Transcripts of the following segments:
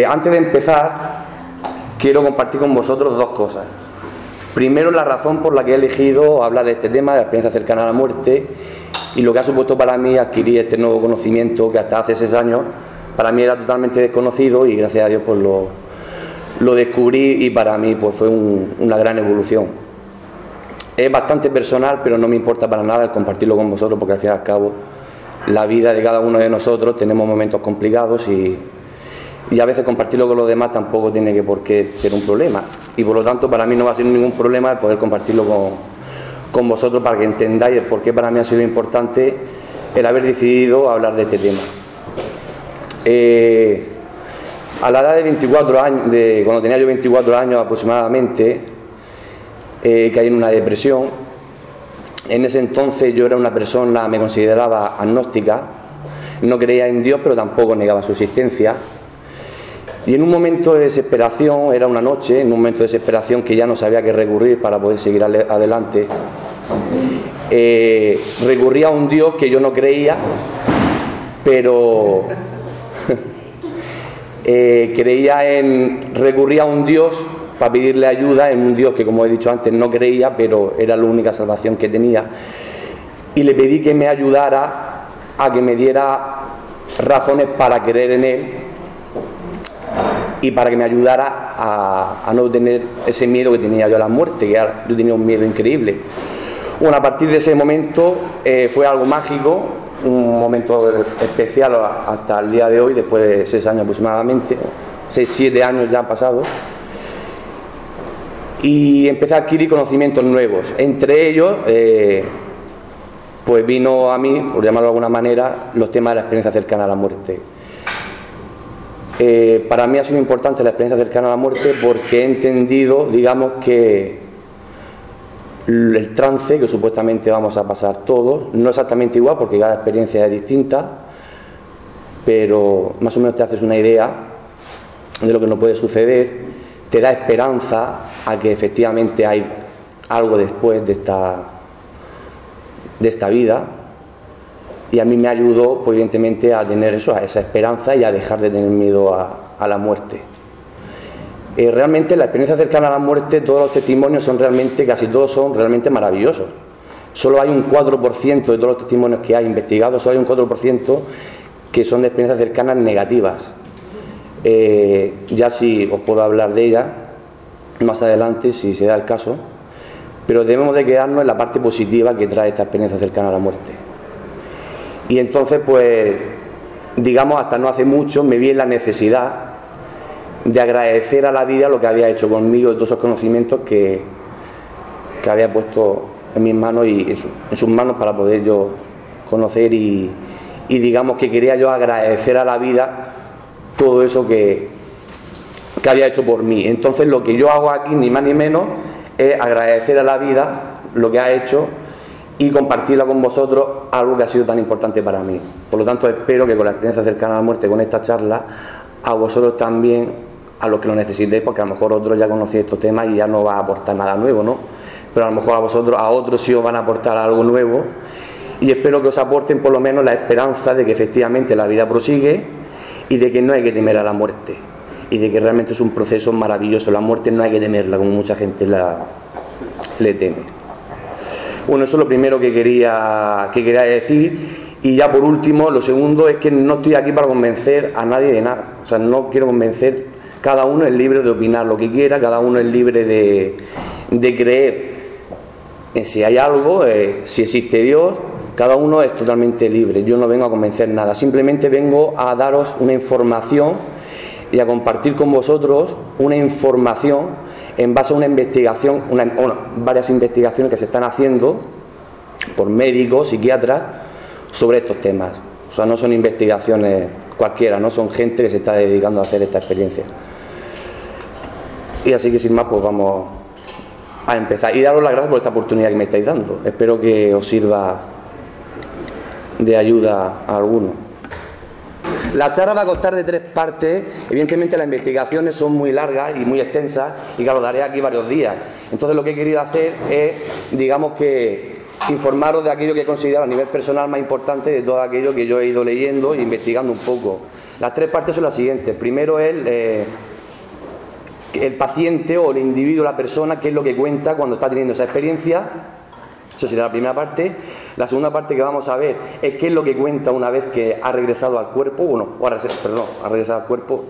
Antes de empezar, quiero compartir con vosotros dos cosas. Primero, la razón por la que he elegido hablar de este tema, de la experiencia cercana a la muerte, y lo que ha supuesto para mí adquirir este nuevo conocimiento que hasta hace 6 años para mí era totalmente desconocido, y gracias a Dios pues lo descubrí, y para mí pues fue una gran evolución. Es bastante personal, pero no me importa para nada el compartirlo con vosotros, porque al fin y al cabo la vida de cada uno de nosotros tenemos momentos complicados, y a veces compartirlo con los demás tampoco tiene por qué ser un problema, y por lo tanto para mí no va a ser ningún problema el poder compartirlo con vosotros, para que entendáis el por qué para mí ha sido importante el haber decidido hablar de este tema. A la edad de 24 años, cuando tenía yo 24 años aproximadamente, caí en una depresión. En ese entonces yo era una persona, me consideraba agnóstica, no creía en Dios, pero tampoco negaba su existencia. Y en un momento de desesperación, era una noche, en un momento de desesperación que ya no sabía a qué recurrir para poder seguir adelante, recurrí a un Dios que yo no creía, pero recurrí a un Dios para pedirle ayuda, en un Dios que, como he dicho antes, no creía, pero era la única salvación que tenía, y le pedí que me ayudara a que me diera razones para creer en Él, y para que me ayudara a no tener ese miedo que tenía yo a la muerte, que yo tenía un miedo increíble. Bueno, a partir de ese momento fue algo mágico, un momento especial hasta el día de hoy, después de 6 años aproximadamente, 6-7 años ya han pasado, y empecé a adquirir conocimientos nuevos. Entre ellos, pues vino a mí, por llamarlo de alguna manera, los temas de la experiencia cercana a la muerte. Para mí ha sido importante la experiencia cercana a la muerte porque he entendido, digamos, que el trance que supuestamente vamos a pasar todos, no exactamente igual porque cada experiencia es distinta, pero más o menos te haces una idea de lo que nos puede suceder, te da esperanza a que efectivamente hay algo después de esta vida, y a mí me ayudó, pues evidentemente, a tener esa esperanza y a dejar de tener miedo a la muerte. Realmente la experiencia cercana a la muerte, todos los testimonios son realmente, casi todos son realmente maravillosos. Solo hay un 4% de todos los testimonios que hay investigados, solo hay un 4% que son de experiencias cercanas negativas. Ya sí os puedo hablar de ella más adelante si se da el caso, pero debemos de quedarnos en la parte positiva que trae esta experiencia cercana a la muerte. Y entonces, pues, digamos, hasta no hace mucho me vi en la necesidad de agradecer a la vida lo que había hecho conmigo, todos esos conocimientos que había puesto en mis manos y en sus manos para poder yo conocer, y digamos que quería yo agradecer a la vida todo eso que había hecho por mí. Entonces lo que yo hago aquí, ni más ni menos, es agradecer a la vida lo que ha hecho y compartirla con vosotros, algo que ha sido tan importante para mí. Por lo tanto, espero que con la experiencia cercana a la muerte, con esta charla, a vosotros también, a los que lo necesitéis, porque a lo mejor otros ya conocéis estos temas y ya no va a aportar nada nuevo, ¿no? Pero a lo mejor a otros sí os van a aportar algo nuevo, y espero que os aporten por lo menos la esperanza de que efectivamente la vida prosigue y de que no hay que temer a la muerte, y de que realmente es un proceso maravilloso. La muerte no hay que temerla como mucha gente le teme. Bueno, eso es lo primero que quería decir. Y ya por último, lo segundo es que no estoy aquí para convencer a nadie de nada. O sea, no quiero convencer. Cada uno es libre de opinar lo que quiera, cada uno es libre de creer en si hay algo, si existe Dios. Cada uno es totalmente libre. Yo no vengo a convencer nada, simplemente vengo a daros una información y a compartir con vosotros una información en base a una investigación, varias investigaciones que se están haciendo por médicos, psiquiatras, sobre estos temas. O sea, no son investigaciones cualquiera, no son gente que se está dedicando a hacer esta experiencia. Y así que sin más, pues vamos a empezar. Y daros las gracias por esta oportunidad que me estáis dando. Espero que os sirva de ayuda a alguno. La charla va a constar de 3 partes. Evidentemente las investigaciones son muy largas y muy extensas, y claro, daré aquí varios días. Entonces lo que he querido hacer es, digamos, que informaros de aquello que he considerado a nivel personal más importante, de todo aquello que yo he ido leyendo e investigando un poco. Las tres partes son las siguientes. Primero el paciente o el individuo, la persona, qué es lo que cuenta cuando está teniendo esa experiencia. Eso sería la primera parte. La segunda parte que vamos a ver es qué es lo que cuenta una vez que ha regresado al cuerpo, ha regresado al cuerpo,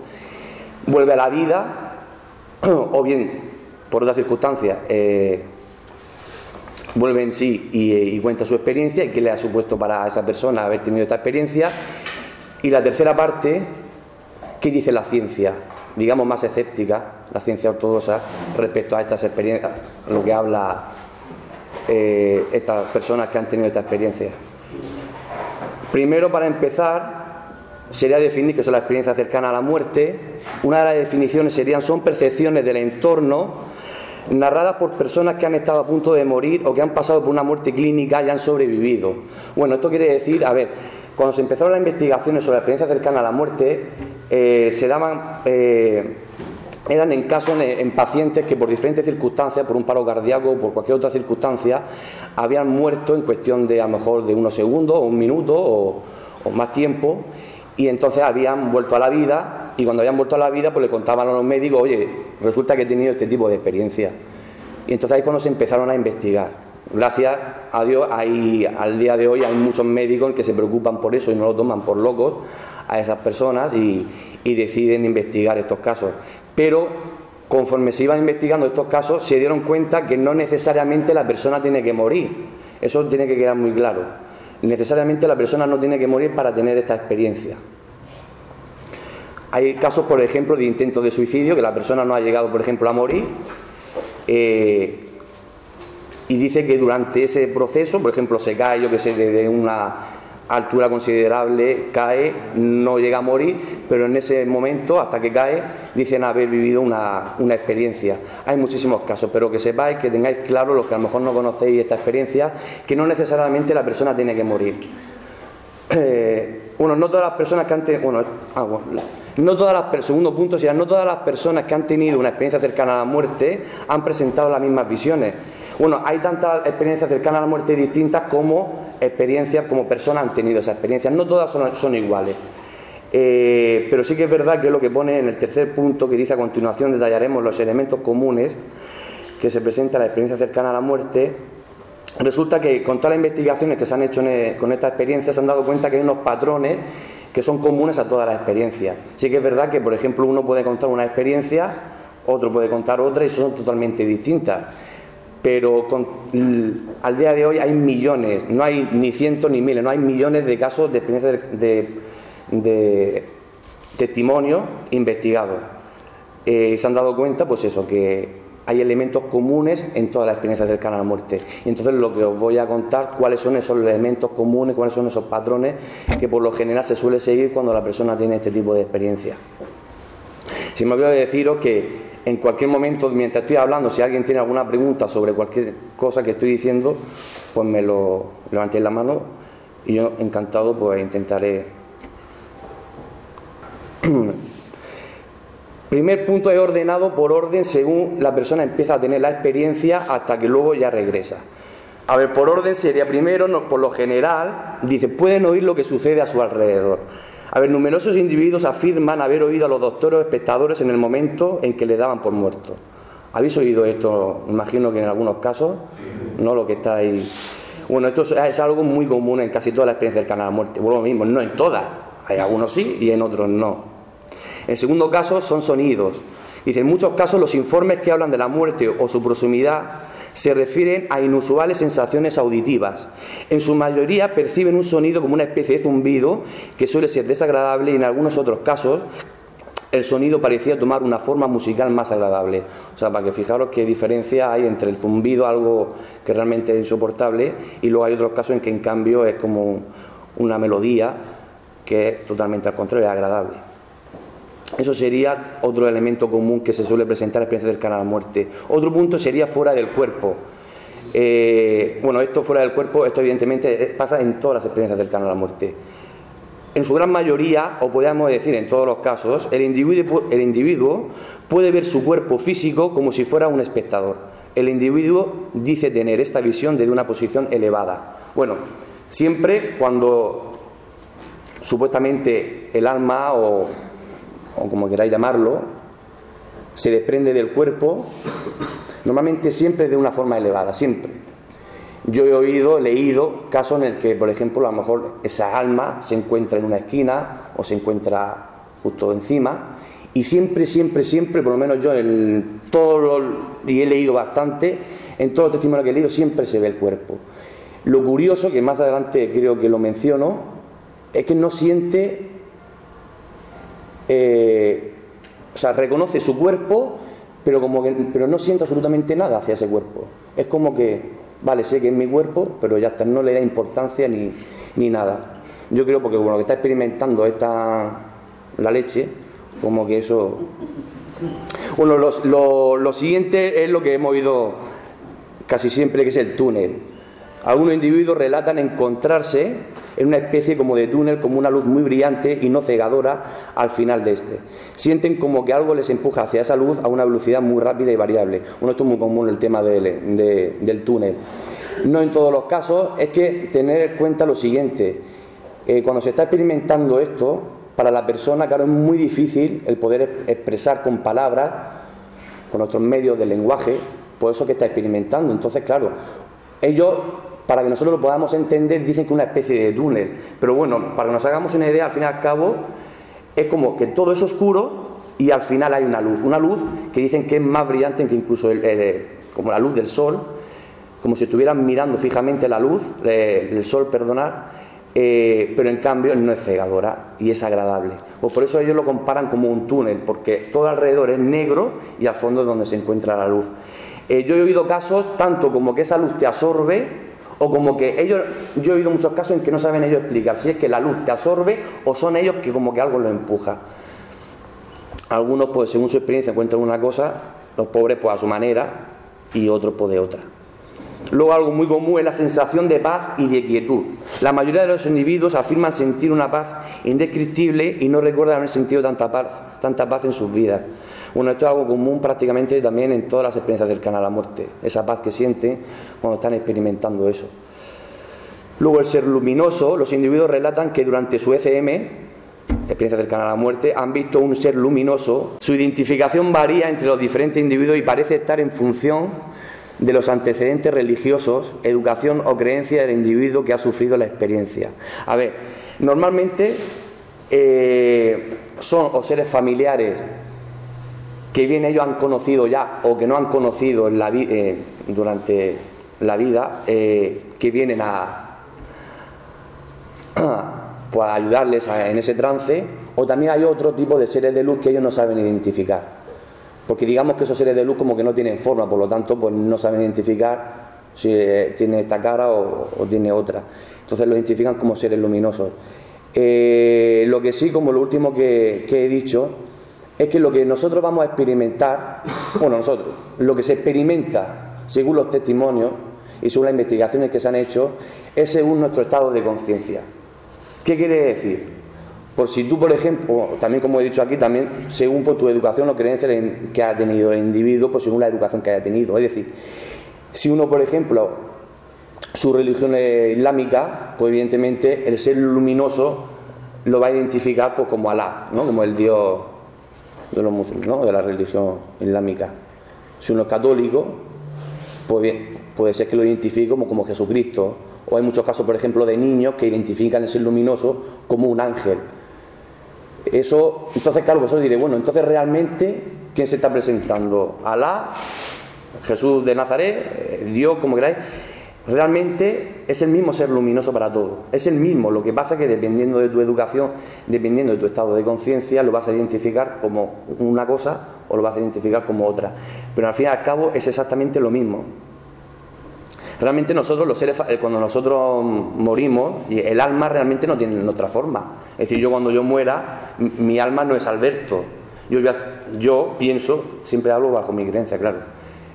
vuelve a la vida, o bien, por otras circunstancias, vuelve en sí y cuenta su experiencia y qué le ha supuesto para esa persona haber tenido esta experiencia. Y la tercera parte, ¿qué dice la ciencia? Digamos más escéptica, la ciencia ortodoxa, respecto a estas experiencias, lo que habla estas personas que han tenido esta experiencia. Primero, para empezar, sería definir qué son las experiencias cercanas a la muerte. Una de las definiciones son percepciones del entorno narradas por personas que han estado a punto de morir o que han pasado por una muerte clínica y han sobrevivido. Bueno, esto quiere decir, cuando se empezaron las investigaciones sobre la experiencia cercana a la muerte, eran en casos en pacientes que por diferentes circunstancias, por un paro cardíaco o por cualquier otra circunstancia, habían muerto en cuestión de a lo mejor de unos segundos o un minuto o más tiempo, y entonces habían vuelto a la vida, y cuando habían vuelto a la vida pues le contaban a los médicos: oye, resulta que he tenido este tipo de experiencia. Y entonces ahí es cuando se empezaron a investigar. Gracias a Dios, al día de hoy hay muchos médicos que se preocupan por eso y no lo toman por locos a esas personas y deciden investigar estos casos. Pero conforme se iban investigando estos casos, se dieron cuenta que no necesariamente la persona tiene que morir. Eso tiene que quedar muy claro. Necesariamente la persona no tiene que morir para tener esta experiencia. Hay casos, por ejemplo, de intentos de suicidio, que la persona no ha llegado, por ejemplo, a morir, y dice que durante ese proceso, por ejemplo, se cae, yo que sé, desde una altura considerable, cae, no llega a morir, pero en ese momento, hasta que cae, dicen haber vivido una experiencia. Hay muchísimos casos, pero que sepáis, que tengáis claro, los que a lo mejor no conocéis esta experiencia, que no necesariamente la persona tiene que morir. No todas las personas que han tenido... segundo punto sería, no todas las personas que han tenido una experiencia cercana a la muerte han presentado las mismas visiones. Hay tantas experiencias cercanas a la muerte distintas como experiencias, como personas han tenido esas experiencias. No todas son iguales. Pero sí que es verdad que es lo que pone en el tercer punto, que dice: a continuación detallaremos los elementos comunes que se presentan en la experiencia cercana a la muerte. Resulta que con todas las investigaciones que se han hecho con estas experiencias se han dado cuenta que hay unos patrones que son comunes a todas las experiencias. Sí que es verdad que, por ejemplo, uno puede contar una experiencia, otro puede contar otra y son totalmente distintas. Pero al día de hoy hay millones, no hay ni cientos ni miles, no hay millones de casos de experiencias de testimonios investigados. Se han dado cuenta, pues eso, que hay elementos comunes en todas las experiencias cercanas a la muerte. Y entonces lo que os voy a contar, cuáles son esos elementos comunes, cuáles son esos patrones que por lo general se suele seguir cuando la persona tiene este tipo de experiencia. Si me olvido de deciros que en cualquier momento, mientras estoy hablando, si alguien tiene alguna pregunta sobre cualquier cosa que estoy diciendo, pues me lo levantéis la mano y yo encantado pues intentaré. Primer punto, es ordenado por orden según la persona empieza a tener la experiencia hasta que luego ya regresa. A ver, por orden sería primero, por lo general, dice, pueden oír lo que sucede a su alrededor. A ver, numerosos individuos afirman haber oído a los doctores o espectadores en el momento en que le daban por muerto. ¿Habéis oído esto? Me imagino que en algunos casos, ¿no? Lo que está ahí. Bueno, esto es algo muy común en casi todas las experiencias cercanas a la muerte. Bueno, lo mismo, no en todas. Hay algunos sí y en otros no. En segundo caso, son sonidos. Dice, en muchos casos los informes que hablan de la muerte o su proximidad se refieren a inusuales sensaciones auditivas. En su mayoría perciben un sonido como una especie de zumbido que suele ser desagradable, y en algunos otros casos el sonido parecía tomar una forma musical más agradable. O sea, para que fijaros qué diferencia hay entre el zumbido, algo que realmente es insoportable, y luego hay otros casos en que en cambio es como una melodía que es totalmente al contrario, es agradable. Eso sería otro elemento común que se suele presentar en la experiencia cercana a la muerte. Otro punto sería fuera del cuerpo. Esto fuera del cuerpo, esto evidentemente pasa en todas las experiencias cercanas a la muerte. En su gran mayoría, o podríamos decir en todos los casos, el individuo puede ver su cuerpo físico como si fuera un espectador. El individuo dice tener esta visión desde una posición elevada. Bueno, siempre cuando supuestamente el alma, o como queráis llamarlo, se desprende del cuerpo, normalmente siempre de una forma elevada, siempre. Yo he leído casos en el que, por ejemplo, a lo mejor esa alma se encuentra en una esquina o se encuentra justo encima, y siempre, por lo menos yo y he leído bastante, en todos los testimonios que he leído siempre se ve el cuerpo. Lo curioso, que más adelante creo que lo menciono, es que no siente, o sea, reconoce su cuerpo, pero no siente absolutamente nada hacia ese cuerpo. Es como que, vale, sé que es mi cuerpo, pero ya está, no le da importancia ni nada. Yo creo, porque bueno, que está experimentando la leche, como que eso... Bueno, lo siguiente es lo que hemos oído casi siempre, que es el túnel. Algunos individuos relatan encontrarse en una especie como de túnel, como una luz muy brillante y no cegadora al final de este. Sienten como que algo les empuja hacia esa luz a una velocidad muy rápida y variable. Bueno, esto es muy común, el tema del túnel. No en todos los casos. Es que tener en cuenta lo siguiente: cuando se está experimentando esto, para la persona, claro, es muy difícil el poder expresar con palabras, con nuestros medios de lenguaje, por eso que está experimentando. Entonces, claro, ellos, para que nosotros lo podamos entender, dicen que es una especie de túnel. Pero bueno, para que nos hagamos una idea, al fin y al cabo, es como que todo es oscuro y al final hay una luz que dicen que es más brillante que incluso como la luz del sol, como si estuvieran mirando fijamente la luz, el sol, perdonad, pero en cambio no es cegadora y es agradable. Pues por eso ellos lo comparan como un túnel, porque todo alrededor es negro y al fondo es donde se encuentra la luz. Yo he oído casos tanto como que esa luz te absorbe, o como que yo he oído muchos casos en que no saben ellos explicar si es que la luz te absorbe o son ellos que como que algo los empuja. Algunos, pues según su experiencia, encuentran una cosa, los pobres pues a su manera, y otros pues de otra. Luego, algo muy común es la sensación de paz y de quietud. La mayoría de los individuos afirman sentir una paz indescriptible y no recuerdan haber sentido tanta paz en sus vidas. Bueno, esto es algo común prácticamente también en todas las experiencias cercanas a la muerte, esa paz que sienten cuando están experimentando eso. Luego, el ser luminoso. Los individuos relatan que durante su ECM, experiencia cercana a la muerte, han visto un ser luminoso. Su identificación varía entre los diferentes individuos y parece estar en función de los antecedentes religiosos, educación o creencia del individuo que ha sufrido la experiencia. A ver, normalmente son o seres familiares que bien ellos han conocido ya o que no han conocido durante la vida, que vienen pues a ayudarles en ese trance, o también hay otro tipo de seres de luz que ellos no saben identificar. Porque digamos que esos seres de luz como que no tienen forma, por lo tanto pues no saben identificar si tiene esta cara o tiene otra. Entonces lo identifican como seres luminosos. Lo que sí, como lo último que he dicho, es que lo que nosotros vamos a experimentar, lo que se experimenta según los testimonios y según las investigaciones que se han hecho, es según nuestro estado de conciencia. ¿Qué quiere decir? Por si tú, por ejemplo, también como he dicho aquí, también según por tu educación o creencia que ha tenido el individuo, pues según la educación que haya tenido. Es decir, si uno, por ejemplo, su religión es islámica, pues evidentemente el ser luminoso lo va a identificar pues como Alá, ¿no? Como el Dios de los musulmanes, ¿no? De la religión islámica. Si uno es católico, pues bien, puede ser que lo identifique como Jesucristo. O hay muchos casos, por ejemplo, de niños que identifican el ser luminoso como un ángel. Eso, entonces claro, vosotros diréis, bueno, entonces realmente, ¿quién se está presentando? ¿Alá? ¿Jesús de Nazaret? ¿Dios? Como queráis. Realmente es el mismo ser luminoso para todos. Es el mismo. Lo que pasa es que dependiendo de tu educación, dependiendo de tu estado de conciencia, lo vas a identificar como una cosa o lo vas a identificar como otra. Pero al fin y al cabo es exactamente lo mismo. Realmente nosotros, los seres, cuando nosotros morimos, el alma realmente no tiene otra forma. Es decir, yo cuando yo muera, mi alma no es Alberto. Yo pienso, siempre hablo bajo mi creencia, claro.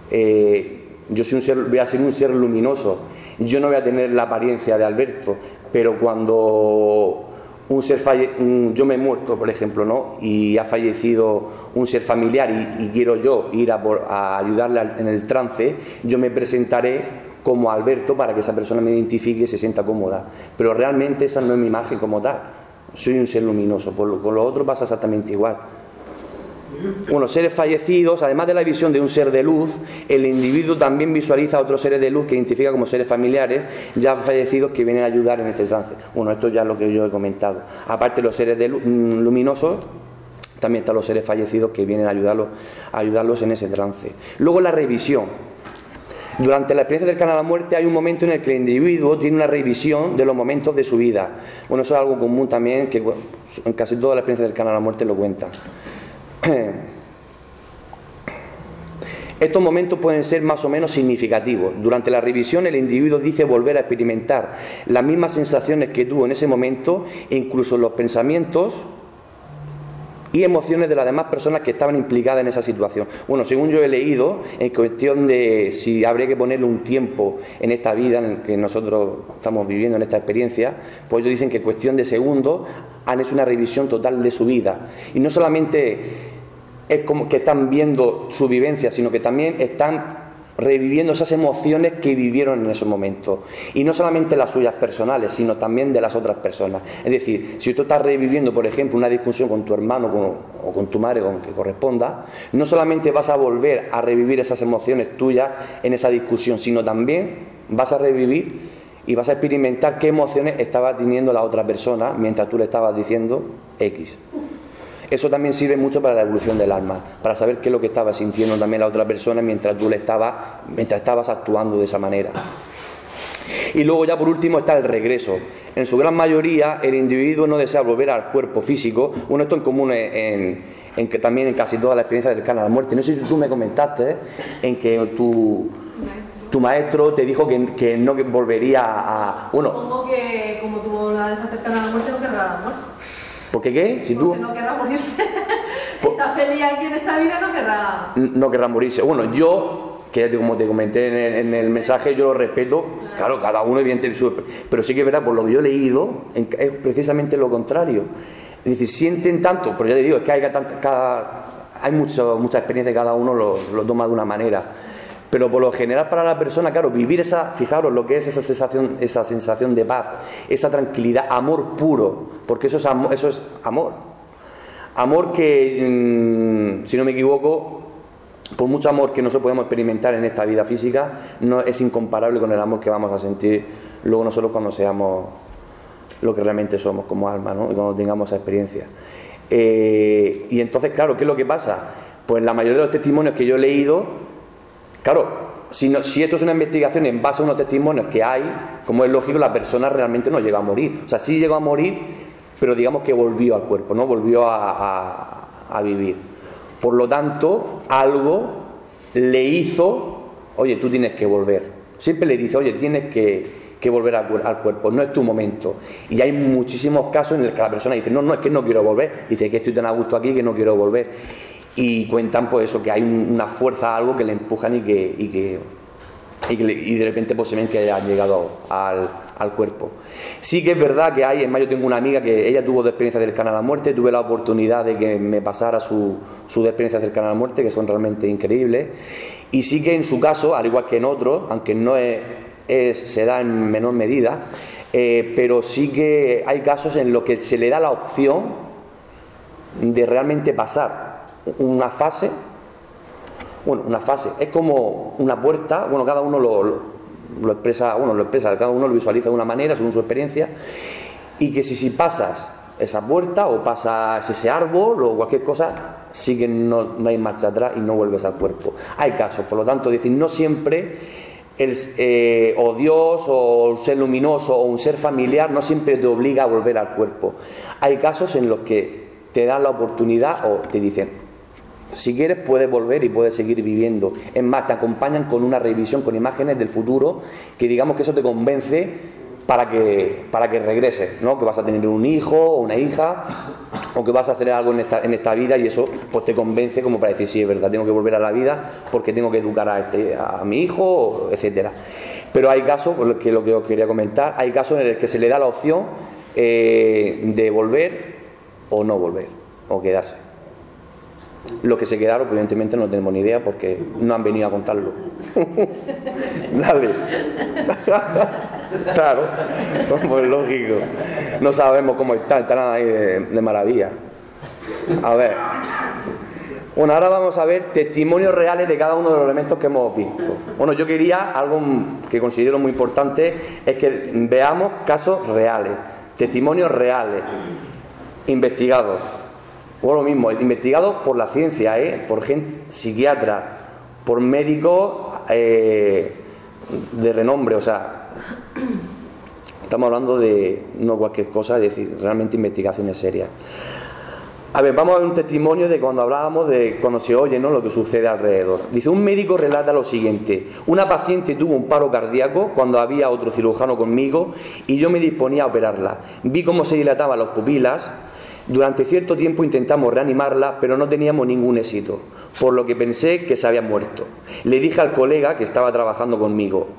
Yo voy a ser un ser luminoso. Yo no voy a tener la apariencia de Alberto, pero cuando yo me he muerto, por ejemplo, ¿no? Y ha fallecido un ser familiar y quiero yo ir a ayudarle en el trance, yo me presentaré como Alberto para que esa persona me identifique y se sienta cómoda. Pero realmente esa no es mi imagen como tal. soy un ser luminoso. Con lo otro pasa exactamente igual. Bueno, seres fallecidos, además de la visión de un ser de luz, el individuo también visualiza a otros seres de luz que identifica como seres familiares ya fallecidos que vienen a ayudar en este trance. Bueno, esto ya es lo que yo he comentado. Aparte de los seres luminosos, también están los seres fallecidos que vienen a ayudarlos en ese trance. Luego la revisión. Durante la experiencia cercana a la muerte hay un momento en el que el individuo tiene una revisión de los momentos de su vida. Bueno, eso es algo común también, que en casi toda la experiencia cercana a la muerte lo cuentan. Estos momentos pueden ser más o menos significativos. Durante la revisión el individuo dice volver a experimentar las mismas sensaciones que tuvo en ese momento, incluso los pensamientos y emociones de las demás personas que estaban implicadas en esa situación. Bueno, según yo he leído, en cuestión de si habría que ponerle un tiempo en esta vida en el que nosotros estamos viviendo, en esta experiencia, pues ellos dicen que en cuestión de segundos han hecho una revisión total de su vida. Y no solamente es como que están viendo su vivencia, sino que también están reviviendo esas emociones que vivieron en esos momentos, y no solamente las suyas personales, sino también de las otras personas. Es decir, si tú estás reviviendo, por ejemplo, una discusión con tu hermano o con tu madre, con que corresponda, no solamente vas a volver a revivir esas emociones tuyas en esa discusión, sino también vas a revivir y vas a experimentar qué emociones estaba teniendo la otra persona mientras tú le estabas diciendo X. Eso también sirve mucho para la evolución del alma, para saber qué es lo que estaba sintiendo también la otra persona mientras estabas actuando de esa manera. Y luego ya por último está el regreso. En su gran mayoría el individuo no desea volver al cuerpo físico. Bueno, esto es común que también en casi todas las experiencias cercanas a la muerte. No sé si tú me comentaste en que tu maestro te dijo que no volvería a... Bueno, supongo que como tuvo la de esa cercana a la muerte no querrá la muerte. ¿Por qué qué? Si porque no querrá morirse. Está feliz aquí en esta vida, no querrá morirse. Bueno, yo, que como te comenté en el mensaje, yo lo respeto. Claro, cada uno evidentemente, pero sí que es verdad, por lo que yo he leído, es precisamente lo contrario. Es decir, sienten tanto, pero ya te digo, es que hay mucha experiencia y cada uno lo toma de una manera. Pero por lo general para la persona, claro, vivir fijaros lo que es esa sensación de paz, esa tranquilidad, amor puro, porque eso es amor. Amor que, si no me equivoco, por mucho amor que nosotros podemos experimentar en esta vida física, no es incomparable con el amor que vamos a sentir luego nosotros cuando seamos lo que realmente somos como alma, ¿no? Y cuando tengamos esa experiencia. Y entonces, claro, ¿qué es lo que pasa? Pues la mayoría de los testimonios que yo he leído, claro, si esto es una investigación en base a unos testimonios que hay, como es lógico, la persona realmente no llega a morir. O sea, sí llegó a morir, pero digamos que volvió al cuerpo, ¿no? Volvió a vivir. Por lo tanto, algo le hizo, oye, tú tienes que volver. Siempre le dice, oye, tienes que volver al cuerpo, no es tu momento. Y hay muchísimos casos en los que la persona dice, no, es que no quiero volver. Dice que estoy tan a gusto aquí que no quiero volver. Y cuentan pues eso, que hay una fuerza, algo que le empujan y de repente pues se ven que han llegado al cuerpo. Sí que es verdad que además yo tengo una amiga que ella tuvo experiencias cercanas a la muerte, tuve la oportunidad de que me pasara su experiencia cercana a la muerte, que son realmente increíbles, y sí que en su caso, al igual que en otros, aunque no se da en menor medida, pero sí que hay casos en los que se le da la opción de realmente pasar una fase, es como una puerta, cada uno lo expresa, cada uno lo visualiza de una manera según su experiencia, y que si pasas esa puerta o pasas ese árbol o cualquier cosa, sí que no hay marcha atrás y no vuelves al cuerpo. Hay casos, por lo tanto, decir, no siempre o Dios o un ser luminoso o un ser familiar no siempre te obliga a volver al cuerpo. Hay casos en los que te dan la oportunidad o te dicen, si quieres puedes volver y puedes seguir viviendo. Es más, te acompañan con una revisión, con imágenes del futuro, que digamos que eso te convence para que regreses, ¿no? Que vas a tener un hijo o una hija, o que vas a hacer algo en esta vida, y eso pues te convence como para decir, sí, es verdad, tengo que volver a la vida porque tengo que educar a mi hijo, etcétera. Pero hay casos, que es lo que os quería comentar, hay casos en los que se le da la opción de volver o no volver, o quedarse. Los que se quedaron, pues, evidentemente no tenemos ni idea porque no han venido a contarlo. Dale. Claro, pues lógico. No sabemos cómo estarán ahí de maravilla. A ver. Bueno, ahora vamos a ver testimonios reales de cada uno de los elementos que hemos visto. Bueno, yo quería, algo que considero muy importante, es que veamos casos reales, testimonios reales, investigados. O lo mismo, investigados por la ciencia, por gente psiquiatra, por médicos de renombre, o sea, estamos hablando de no cualquier cosa, es decir, realmente investigaciones serias. A ver, vamos a ver un testimonio de cuando hablábamos de cuando se oye, ¿no?, lo que sucede alrededor. Dice, un médico relata lo siguiente: una paciente tuvo un paro cardíaco cuando había otro cirujano conmigo y yo me disponía a operarla. Vi cómo se dilataban las pupilas. Durante cierto tiempo intentamos reanimarla, pero no teníamos ningún éxito, por lo que pensé que se había muerto. Le dije al colega que estaba trabajando conmigo,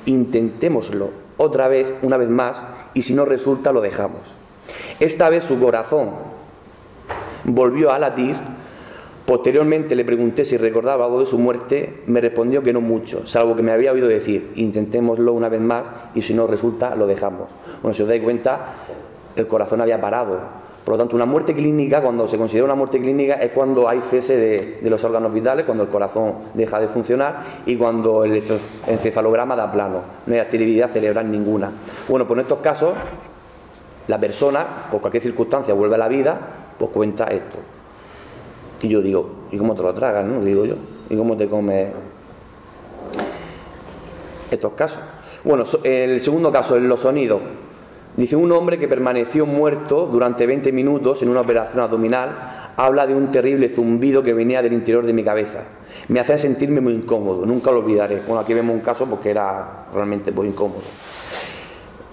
intentémoslo otra vez, una vez más, y si no resulta lo dejamos. Esta vez su corazón volvió a latir. Posteriormente le pregunté si recordaba algo de su muerte. Me respondió que no mucho, salvo que me había oído decir, intentémoslo una vez más y si no resulta lo dejamos. Bueno, si os dais cuenta, el corazón había parado. Por lo tanto, una muerte clínica, cuando se considera una muerte clínica, es cuando hay cese de los órganos vitales, cuando el corazón deja de funcionar y cuando el encefalograma da plano. No hay actividad cerebral ninguna. Bueno, pues en estos casos, la persona, por cualquier circunstancia, vuelve a la vida, pues cuenta esto. Y yo digo, ¿y cómo te lo tragas, no? Digo yo, ¿y cómo te comes estos casos? Bueno, el segundo caso, en los sonidos. Dice, un hombre que permaneció muerto durante 20 minutos en una operación abdominal habla de un terrible zumbido que venía del interior de mi cabeza. Me hacía sentirme muy incómodo, nunca lo olvidaré. Bueno, aquí vemos un caso porque era realmente muy incómodo.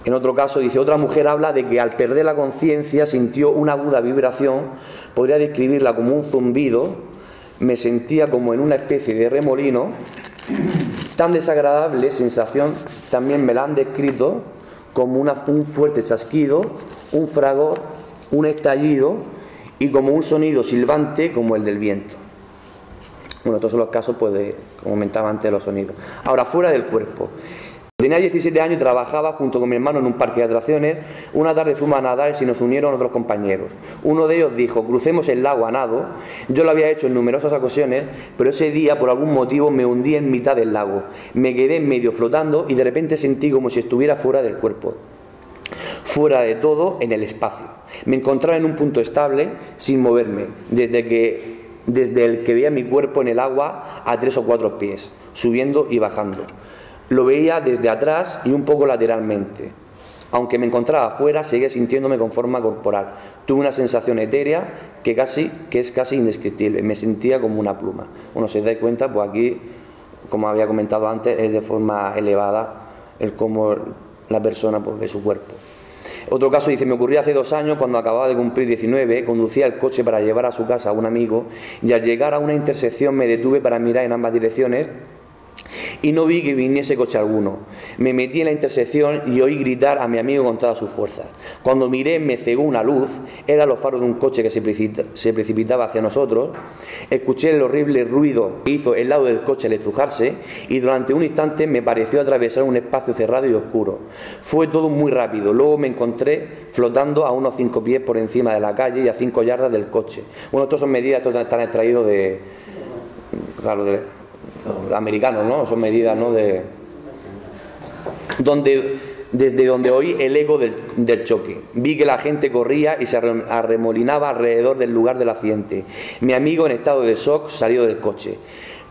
En otro caso dice, otra mujer habla de que al perder la conciencia sintió una aguda vibración, podría describirla como un zumbido, me sentía como en una especie de remolino, tan desagradable sensación también me la han descrito como un fuerte chasquido, un fragor, un estallido y como un sonido silbante como el del viento. Bueno, estos son los casos, pues, como comentaba antes, de los sonidos. Ahora, fuera del cuerpo. Tenía 17 años y trabajaba junto con mi hermano en un parque de atracciones. Una tarde fuimos a nadar y nos unieron otros compañeros. Uno de ellos dijo, crucemos el lago a nado. Yo lo había hecho en numerosas ocasiones, pero ese día por algún motivo me hundí en mitad del lago. Me quedé medio flotando y de repente sentí como si estuviera fuera del cuerpo, fuera de todo, en el espacio. Me encontraba en un punto estable, sin moverme, desde el que veía mi cuerpo en el agua a 3 o 4 pies, subiendo y bajando. Lo veía desde atrás y un poco lateralmente. Aunque me encontraba afuera, seguía sintiéndome con forma corporal. Tuve una sensación etérea que es casi indescriptible. Me sentía como una pluma. Bueno, si os dais cuenta, pues aquí, como había comentado antes, es de forma elevada el cómo la persona, pues, ve su cuerpo. Otro caso dice, me ocurrió hace 2 años cuando acababa de cumplir 19, conducía el coche para llevar a su casa a un amigo y al llegar a una intersección me detuve para mirar en ambas direcciones y no vi que viniese coche alguno. Me metí en la intersección y oí gritar a mi amigo con todas sus fuerzas. Cuando miré me cegó una luz, era los faros de un coche que se precipitaba hacia nosotros. Escuché el horrible ruido que hizo el lado del coche al estrujarse y durante un instante me pareció atravesar un espacio cerrado y oscuro. Fue todo muy rápido, luego me encontré flotando a unos 5 pies por encima de la calle y a 5 yardas del coche. Bueno, estas son medidas, estos están extraídos de americanos, ¿no? Son medidas, ¿no? Desde donde oí el eco del choque. Vi que la gente corría y se arremolinaba alrededor del lugar del accidente. Mi amigo, en estado de shock, salió del coche.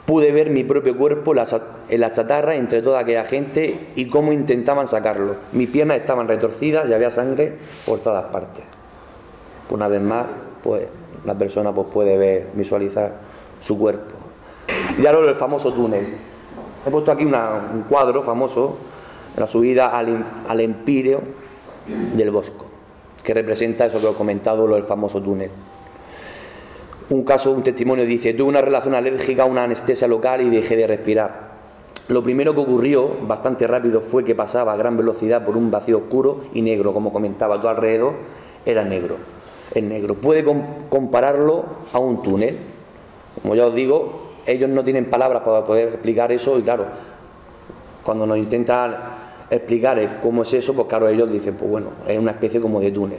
Pude ver mi propio cuerpo en la chatarra entre toda aquella gente y cómo intentaban sacarlo. Mis piernas estaban retorcidas y había sangre por todas partes. Una vez más, pues la persona, pues, puede visualizar su cuerpo. Y ahora el famoso túnel. He puesto aquí un cuadro famoso, la subida al Empíreo del Bosco, que representa eso que os he comentado, lo del famoso túnel. Un testimonio dice, tuve una relación alérgica a una anestesia local y dejé de respirar. Lo primero que ocurrió, bastante rápido, fue que pasaba a gran velocidad por un vacío oscuro y negro, como comentaba, todo alrededor era negro. Es negro. Puede compararlo a un túnel. Como ya os digo, ellos no tienen palabras para poder explicar eso y claro, Cuando nos intentan explicar cómo es eso, pues claro, ellos dicen, pues bueno, es una especie como de túnel.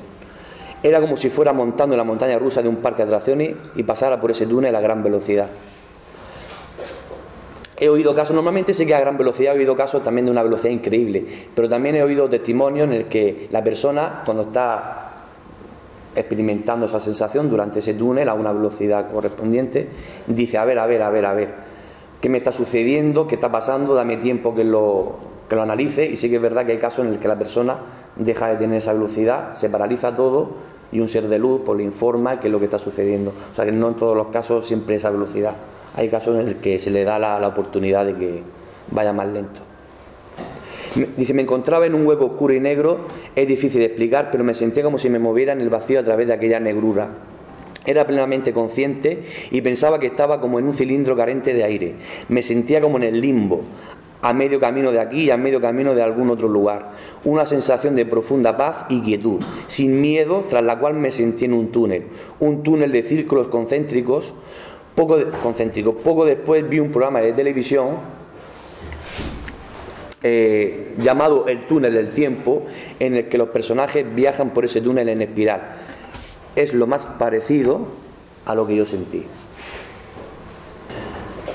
Era como si fuera montando en la montaña rusa de un parque de atracciones y pasara por ese túnel a gran velocidad. He oído casos, normalmente sé que a gran velocidad, he oído casos también de una velocidad increíble, pero también he oído testimonios en el que la persona, cuando está experimentando esa sensación durante ese túnel a una velocidad correspondiente, dice, a ver, ¿qué me está sucediendo? ¿Qué está pasando? Dame tiempo que lo analice. Y sí que es verdad que hay casos en el que la persona deja de tener esa velocidad, se paraliza todo y un ser de luz pues le informa qué es lo que está sucediendo. O sea que no en todos los casos siempre esa velocidad. Hay casos en el que se le da la oportunidad de que vaya más lento. Dice, me encontraba en un hueco oscuro y negro, es difícil de explicar, pero me sentía como si me moviera en el vacío a través de aquella negrura. Era plenamente consciente y pensaba que estaba como en un cilindro carente de aire. Me sentía como en el limbo, a medio camino de aquí y a medio camino de algún otro lugar. Una sensación de profunda paz y quietud, sin miedo, tras la cual me sentí en un túnel de círculos concéntricos. Poco después vi un programa de televisión llamado El túnel del tiempo, en el que los personajes viajan por ese túnel en espiral. Es lo más parecido a lo que yo sentí.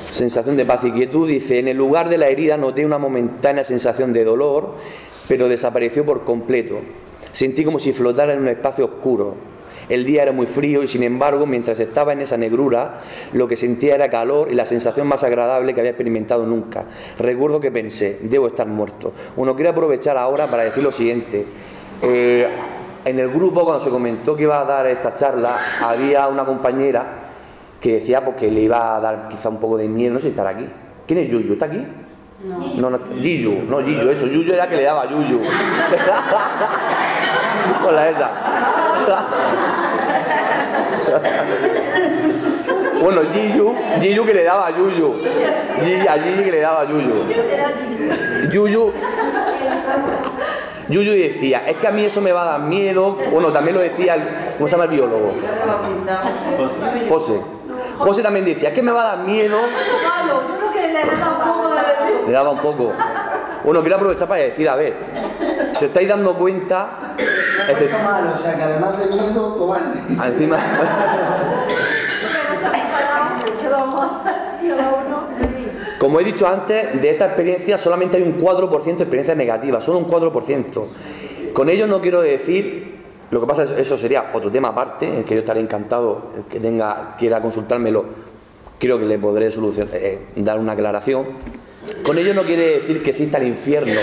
Sensación de paz y quietud, dice, en el lugar de la herida noté una momentánea sensación de dolor, pero desapareció por completo. Sentí como si flotara en un espacio oscuro. El día era muy frío y sin embargo, mientras estaba en esa negrura, lo que sentía era calor y la sensación más agradable que había experimentado nunca. Recuerdo que pensé, debo estar muerto. Bueno, quiero aprovechar ahora para decir lo siguiente. En el grupo, cuando se comentó que iba a dar esta charla, había una compañera que decía pues, que le iba a dar quizá un poco de miedo, no sé si estará aquí. ¿Quién es Yuyu? ¿Está aquí? No, Yuyu, no Yuyu, eso, Yuyu era que le daba Yuyu. Hola, esa. Bueno, Yuyu que le daba a Yuyu. A Gigi que le daba a Yuyu. Yuyu decía, es que a mí eso me va a dar miedo. Bueno, también lo decía, ¿cómo se llama el biólogo? José también decía, es que me va a dar miedo. Le daba un poco. Bueno, quiero aprovechar para decir, a ver, si os estáis dando cuenta... Es malo, o sea, que además de miedo, cobarde. Encima... Como he dicho antes, de esta experiencia solamente hay un 4% de experiencias negativas, solo un 4%. Con ello no quiero decir, lo que pasa es eso sería otro tema aparte, el que yo estaré encantado, el que quiera consultármelo, creo que le podré dar una aclaración. Con ello no quiere decir que exista el infierno,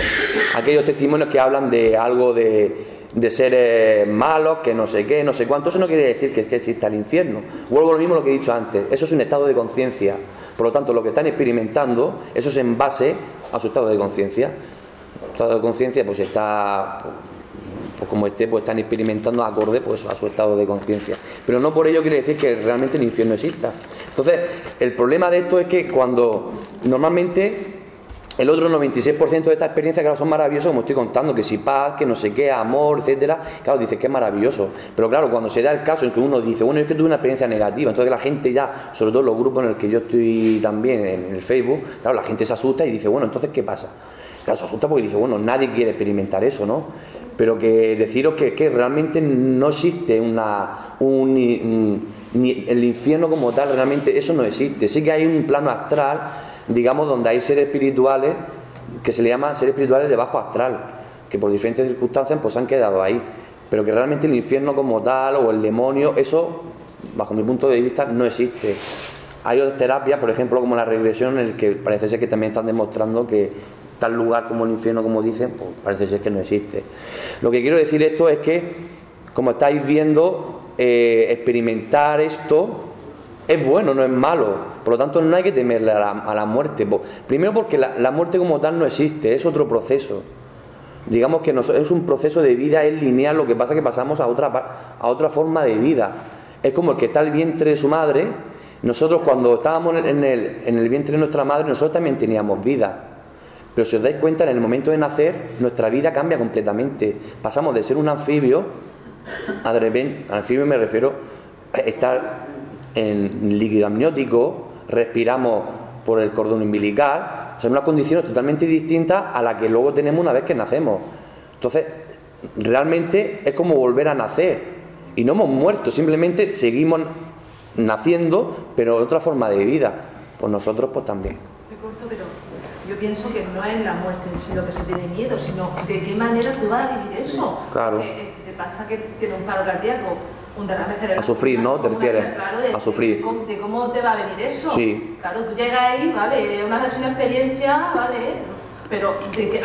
aquellos testimonios que hablan de algo de seres malos, que no sé qué, no sé cuánto, eso no quiere decir que exista el infierno. Vuelvo a lo mismo lo que he dicho antes, eso es un estado de conciencia. Por lo tanto, lo que están experimentando, eso es en base a su estado de conciencia. El estado de conciencia, pues está, pues como esté, pues están experimentando acorde pues, a su estado de conciencia. Pero no por ello quiere decir que realmente el infierno exista. Entonces, el problema de esto es que cuando normalmente el otro 96% de estas experiencias, claro, son maravillosas, como estoy contando, que si paz, que no sé qué, amor, etcétera, claro, dices que es maravilloso. Pero claro, cuando se da el caso en que uno dice, bueno, es que tuve una experiencia negativa, entonces la gente ya, sobre todo en los grupos en los que yo estoy también, en el Facebook, claro, la gente se asusta y dice, bueno, entonces, ¿qué pasa? Claro, se asusta porque dice, bueno, nadie quiere experimentar eso, ¿no? Pero que deciros que realmente no existe ni el infierno como tal, realmente eso no existe. Sí que hay un plano astral, digamos, donde hay seres espirituales que se le llaman seres espirituales de bajo astral, que por diferentes circunstancias pues han quedado ahí, pero que realmente el infierno como tal o el demonio, eso bajo mi punto de vista no existe. Hay otras terapias, por ejemplo como la regresión, en el que parece ser que también están demostrando que tal lugar como el infierno, como dicen, pues parece ser que no existe. Lo que quiero decir esto es que, como estáis viendo, experimentar esto es bueno, no es malo. Por lo tanto, no hay que temerle a la muerte. Primero porque la muerte como tal no existe, es otro proceso. Digamos que es un proceso de vida, es lineal, lo que pasa es que pasamos a otra forma de vida. Es como el que está en el vientre de su madre. Nosotros cuando estábamos en el vientre de nuestra madre, nosotros también teníamos vida. Pero si os dais cuenta, en el momento de nacer, nuestra vida cambia completamente. Pasamos de ser un anfibio a de repente, anfibio me refiero a estar en líquido amniótico, respiramos por el cordón umbilical, son unas condiciones totalmente distintas a las que luego tenemos una vez que nacemos. Entonces, realmente es como volver a nacer. Y no hemos muerto, simplemente seguimos naciendo, pero de otra forma de vida. Pues nosotros pues también. Pero yo pienso que no es la muerte en sí lo que se tiene miedo, sino de qué manera tú vas a vivir eso. Claro. Porque si te pasa que tienes un paro cardíaco, un derrame cerebral... A sufrir, ¿no? ¿Te refieres? Claro, a sufrir. De cómo te va a venir eso. Sí. Claro, tú llegas ahí, vale, es una experiencia, vale, pero ¿qué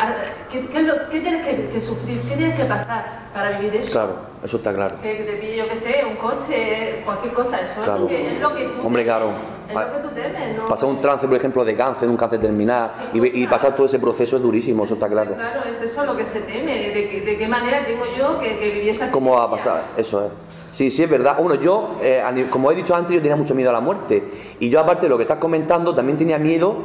tienes que sufrir? ¿Qué tienes que pasar para vivir eso? Claro, eso está claro. Que te pille, yo qué sé, un coche, cualquier cosa, eso claro. Es lo que tú... Hombre, claro. Es lo que tú temes, ¿no? Pasar un trance, por ejemplo, de cáncer, un cáncer terminal, y pasar todo ese proceso es durísimo, eso está claro. Claro, es eso lo que se teme, de qué manera tengo yo que vivir esa... ¿Cómo va a pasar? Eso es. Sí, sí, es verdad. Bueno, yo, como he dicho antes, yo tenía mucho miedo a la muerte. Y yo, aparte de lo que estás comentando, también tenía miedo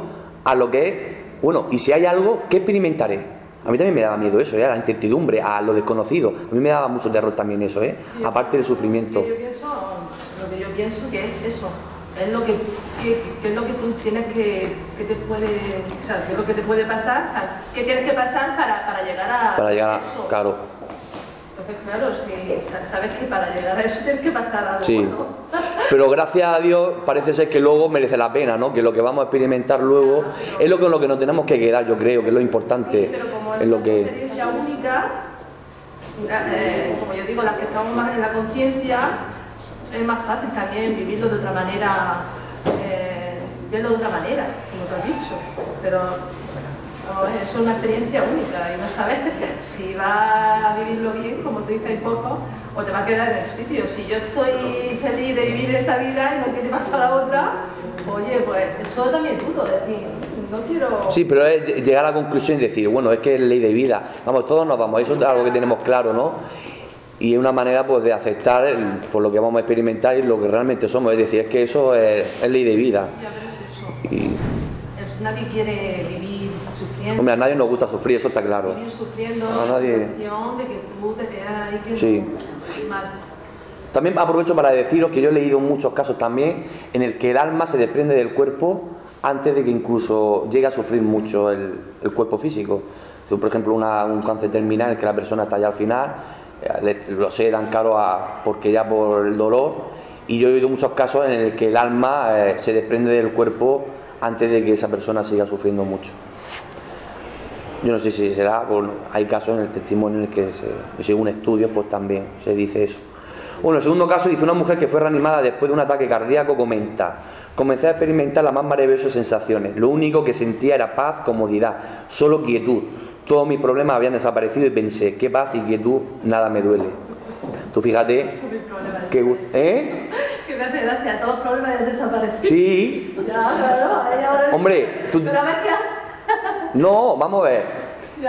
a lo que es, bueno, y si hay algo, ¿qué experimentaré? A mí también me daba miedo eso, la incertidumbre, a lo desconocido. A mí me daba mucho terror también eso, aparte del sufrimiento. Lo que yo pienso que es eso. Es lo que es lo que tú tienes que te puede, o sea, qué es lo que te puede pasar, o sea, qué tienes que pasar para llegar a eso. Claro. Entonces, claro, si sabes que para llegar a eso tienes que pasar algo, sí. ¿no? Pero gracias a Dios parece ser que luego merece la pena, ¿no? Que lo que vamos a experimentar luego es lo con lo que nos tenemos que quedar, yo creo, que es lo importante. Sí, pero como es lo una que... experiencia única, como yo digo, las que estamos más en la conciencia, es más fácil también vivirlo de otra manera, verlo de otra manera, como tú has dicho. Pero vamos, eso es una experiencia única y no sabes si vas a vivirlo bien, como tú dices, hay poco, o te vas a quedar en el sitio. Si yo estoy feliz de vivir esta vida y no quiero pasar a otra, oye, pues eso también es duro, decir, no quiero... Sí, pero es llegar a la conclusión y decir, bueno, es que es ley de vida, vamos, todos nos vamos, eso es algo que tenemos claro, ¿no? Y es una manera pues de aceptar por lo que vamos a experimentar y lo que realmente somos, es decir, es que eso es ley de vida. Ya, pero es eso. Nadie quiere vivir sufriendo. Hombre, a nadie nos gusta sufrir, eso está claro. Vivir sufriendo a nadie... la sensación de que tú te quedas ahí que sí. mal. También aprovecho para deciros que yo he leído muchos casos también en el que el alma se desprende del cuerpo antes de que incluso llegue a sufrir mucho el cuerpo físico. Por ejemplo, un cáncer terminal en el que la persona está ya al final, lo sedan claro porque ya por el dolor, y yo he oído muchos casos en el que el alma se desprende del cuerpo antes de que esa persona siga sufriendo mucho. Yo no sé si será, bueno, hay casos en el testimonio en el que según estudios pues también se dice eso. Bueno, el segundo caso dice: una mujer que fue reanimada después de un ataque cardíaco comenta: comencé a experimentar las más maravillosas sensaciones, lo único que sentía era paz, comodidad, solo quietud. Todos mis problemas habían desaparecido y pensé: qué paz y quietud, nada me duele. Tú fíjate que... Que me hace gracia, todos los problemas han desaparecido. Sí. Ya, claro, ahora... Hombre, tú... Pero a ver qué haces. No, vamos a ver.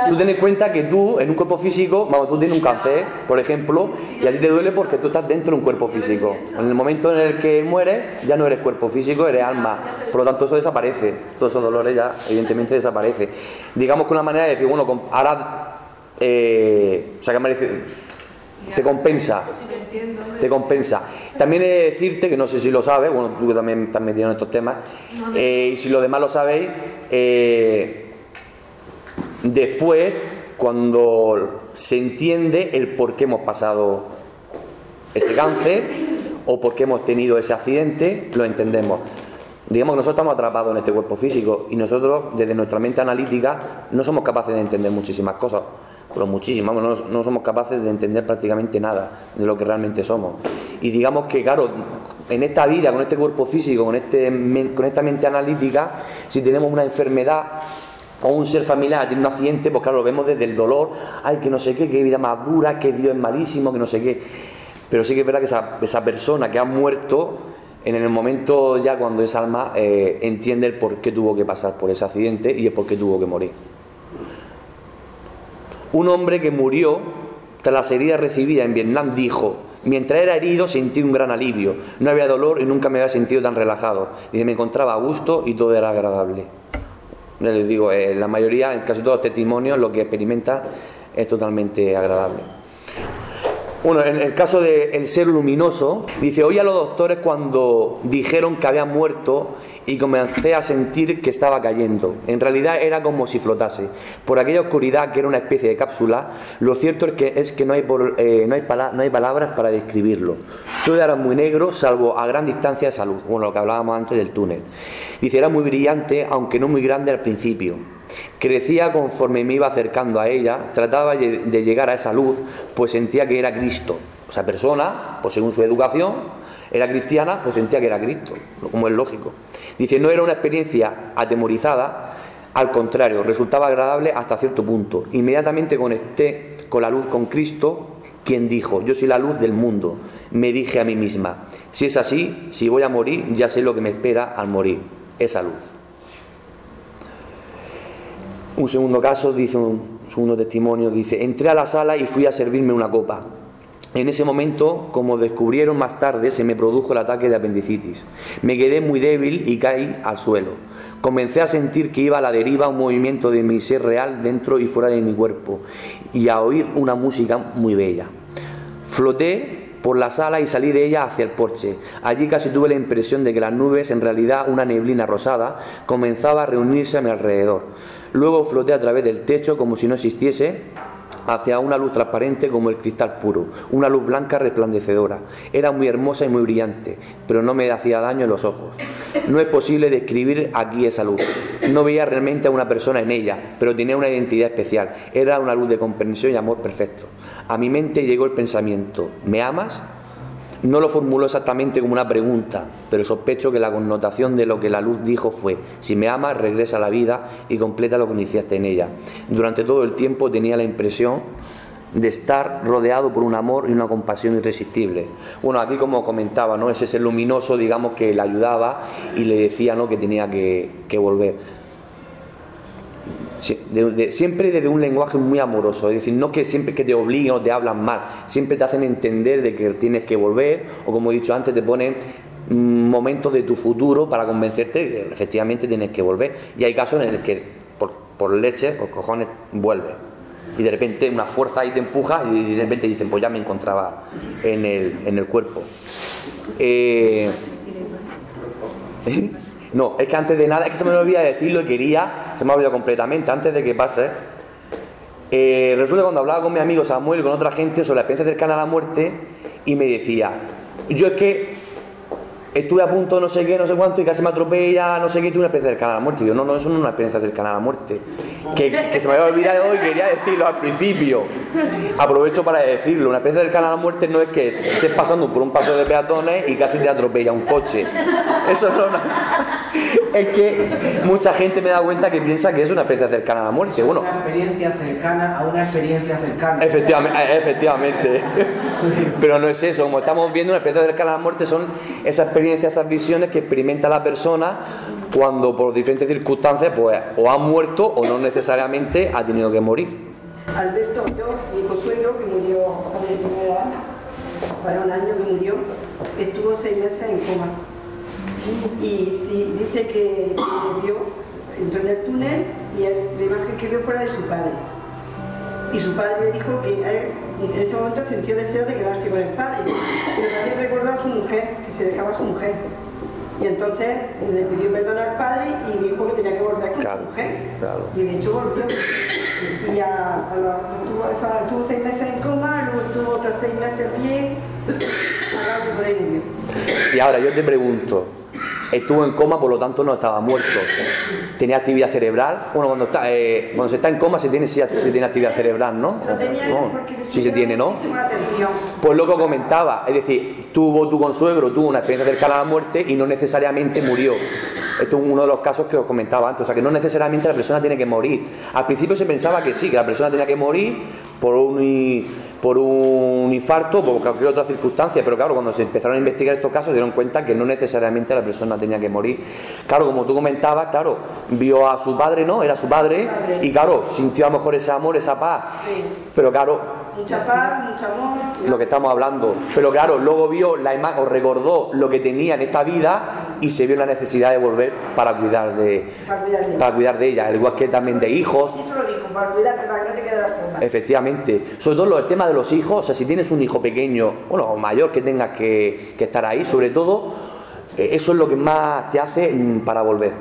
Tú ten en cuenta que tú, en un cuerpo físico, vamos, tú tienes un cáncer, por ejemplo, y a ti te duele porque tú estás dentro de un cuerpo físico. En el momento en el que mueres, ya no eres cuerpo físico, eres alma. Por lo tanto, eso desaparece. Todos esos dolores ya, evidentemente, desaparecen. Digamos que una manera de decir, bueno, ahora, o sea, que te compensa. Te compensa. También he de decirte, que no sé si lo sabes, bueno, tú que también estás metido en estos temas, y si los demás lo sabéis, después, cuando se entiende el por qué hemos pasado ese cáncer o por qué hemos tenido ese accidente, lo entendemos. Digamos que nosotros estamos atrapados en este cuerpo físico y nosotros, desde nuestra mente analítica, no somos capaces de entender muchísimas cosas, pero muchísimas, no somos capaces de entender prácticamente nada de lo que realmente somos. Y digamos que, claro, en esta vida, con este cuerpo físico, con esta mente analítica, si tenemos una enfermedad o un ser familiar tiene un accidente, pues claro, lo vemos desde el dolor, ay, que no sé qué vida más dura, que Dios es malísimo, que no sé qué. Pero sí que es verdad que esa persona que ha muerto, en el momento ya cuando esa alma entiende el por qué tuvo que pasar por ese accidente y el por qué tuvo que morir. Un hombre que murió tras las heridas recibidas en Vietnam dijo: mientras era herido sentí un gran alivio, no había dolor y nunca me había sentido tan relajado. Dice: me encontraba a gusto y todo era agradable. Les digo, la mayoría, en casi todos los testimonios, lo que experimentan es totalmente agradable. Bueno, en el caso del ser luminoso, dice: oí a los doctores cuando dijeron que había muerto y comencé a sentir que estaba cayendo. En realidad era como si flotase. Por aquella oscuridad que era una especie de cápsula, lo cierto es que no hay palabras para describirlo. Todo era muy negro, salvo a gran distancia esa luz, bueno, lo que hablábamos antes del túnel. Dice, era muy brillante, aunque no muy grande al principio. Crecía conforme me iba acercando a ella, trataba de llegar a esa luz, pues sentía que era Cristo. O sea, persona, pues según su educación, era cristiana, pues sentía que era Cristo, como es lógico. Dice, no era una experiencia atemorizada, al contrario, resultaba agradable hasta cierto punto. Inmediatamente conecté con la luz, con Cristo, quien dijo, yo soy la luz del mundo. Me dije a mí misma, si es así, si voy a morir, ya sé lo que me espera al morir, esa luz. Un segundo caso, dice un segundo testimonio, dice, entré a la sala y fui a servirme una copa. En ese momento, como descubrieron más tarde, se me produjo el ataque de apendicitis. Me quedé muy débil y caí al suelo. Comencé a sentir que iba a la deriva un movimiento de mi ser real dentro y fuera de mi cuerpo y a oír una música muy bella. Floté por la sala y salí de ella hacia el porche. Allí casi tuve la impresión de que las nubes, en realidad una neblina rosada, comenzaba a reunirse a mi alrededor. Luego floté a través del techo como si no existiese, hacia una luz transparente como el cristal puro, una luz blanca resplandecedora. Era muy hermosa y muy brillante, pero no me hacía daño en los ojos. No es posible describir aquí esa luz. No veía realmente a una persona en ella, pero tenía una identidad especial. Era una luz de comprensión y amor perfecto. A mi mente llegó el pensamiento, ¿me amas? No lo formuló exactamente como una pregunta, pero sospecho que la connotación de lo que la luz dijo fue, si me amas, regresa a la vida y completa lo que iniciaste en ella. Durante todo el tiempo tenía la impresión de estar rodeado por un amor y una compasión irresistible. Bueno, aquí como comentaba, ¿no? Ese ser luminoso, digamos, que le ayudaba y le decía, ¿no?, que tenía que volver. Siempre desde un lenguaje muy amoroso, es decir, no que siempre que te obliguen o te hablan mal, siempre te hacen entender de que tienes que volver, o como he dicho antes, te ponen momentos de tu futuro para convencerte de que efectivamente tienes que volver. Y hay casos en el que por leche, por cojones, vuelve y de repente una fuerza ahí te empuja y de repente dicen, pues ya me encontraba en el cuerpo. No, es que antes de nada, es que se me olvidó decirlo y se me ha olvidado completamente, antes de que pase. Resulta que cuando hablaba con mi amigo Samuel y con otra gente sobre la experiencia cercana a la muerte, y me decía, yo es que estuve a punto de no sé qué, no sé cuánto, y casi me atropella, no sé qué, tuve una experiencia cercana a la muerte. Y yo, no, eso no es una experiencia cercana a la muerte. Que se me había olvidado y quería decirlo al principio. Aprovecho para decirlo, una experiencia cercana a la muerte no es que estés pasando por un paso de peatones y casi te atropella un coche. Eso no. Es que mucha gente me da cuenta que piensa que es una experiencia cercana a la muerte. Bueno, una experiencia cercana a una experiencia cercana. Efectivamente. Pero no es eso. Como estamos viendo, una experiencia cercana a la muerte son esas experiencias, esas visiones que experimenta la persona cuando por diferentes circunstancias pues o ha muerto o no necesariamente ha tenido que morir. Alberto, mi consuegro, que murió de primera, para un año que murió, estuvo 6 meses en coma. Y sí, dice que vio, entró en el túnel y la imagen que vio fuera de su padre. Y su padre le dijo que él en ese momento sintió deseo de quedarse con el padre. Pero también recordó a su mujer, que se dejaba a su mujer. Y entonces le pidió perdón al padre y dijo que tenía que volver con su mujer. Claro. Y de hecho volvió. Y ya estuvo 6 meses en coma, luego estuvo otros 6 meses bien, y por ahí murió. Y ahora yo te pregunto, estuvo en coma, por lo tanto no estaba muerto. ¿Tenía actividad cerebral? Bueno, cuando se está en coma se tiene actividad cerebral, ¿no? No tenía, sí se tiene, ¿no? Atención. Pues lo que comentaba, es decir, tu consuegro tuvo una experiencia cercana a la muerte y no necesariamente murió. Esto es uno de los casos que os comentaba antes, o sea que no necesariamente la persona tiene que morir. Al principio se pensaba que sí, que la persona tenía que morir por un infarto o por cualquier otra circunstancia, pero claro, cuando se empezaron a investigar estos casos se dieron cuenta que no necesariamente la persona tenía que morir. Claro, como tú comentabas, claro, vio a su padre, ¿no? Era su padre y claro, sintió a lo mejor ese amor, esa paz, pero claro, mucha paz, mucho amor. Lo que estamos hablando. Pero claro, luego vio la imagen o recordó lo que tenía en esta vida y se vio la necesidad de volver para cuidar de ella, al igual que también de hijos. Eso lo dijo, para cuidarte, para que no te quedes sola. Efectivamente. Sobre todo el tema de los hijos, o sea, si tienes un hijo pequeño, bueno, o mayor que tengas que estar ahí, sobre todo, Eso es lo que más te hace para volver,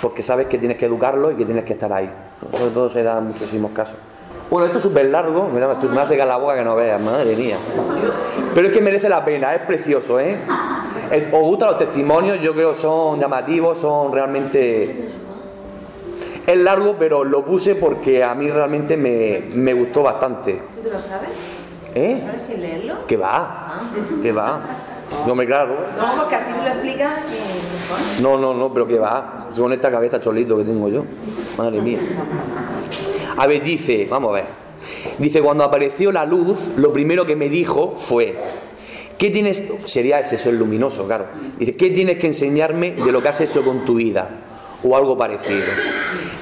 porque sabes que tienes que educarlo y que tienes que estar ahí. Sobre todo se da en muchísimos casos. Bueno, esto es súper largo, mira, esto me hace secar la boca que no veas, madre mía. Pero es que merece la pena, es precioso, ¿eh? ¿Os gustan los testimonios? Yo creo que son llamativos, son realmente... Es largo, pero lo puse porque a mí realmente me gustó bastante. ¿Tú te lo sabes? ¿Eh? ¿Sabes sin leerlo? ¿Qué va? ¿Qué va? No me claro. No, porque así tú lo explicas y... No, pero ¿qué va? Con esta cabeza cholito que tengo yo. Madre mía. A ver, dice, vamos a ver. Dice, cuando apareció la luz, lo primero que me dijo fue, ¿qué tienes? Sería ese sol luminoso, claro. Dice, ¿qué tienes que enseñarme de lo que has hecho con tu vida? O algo parecido.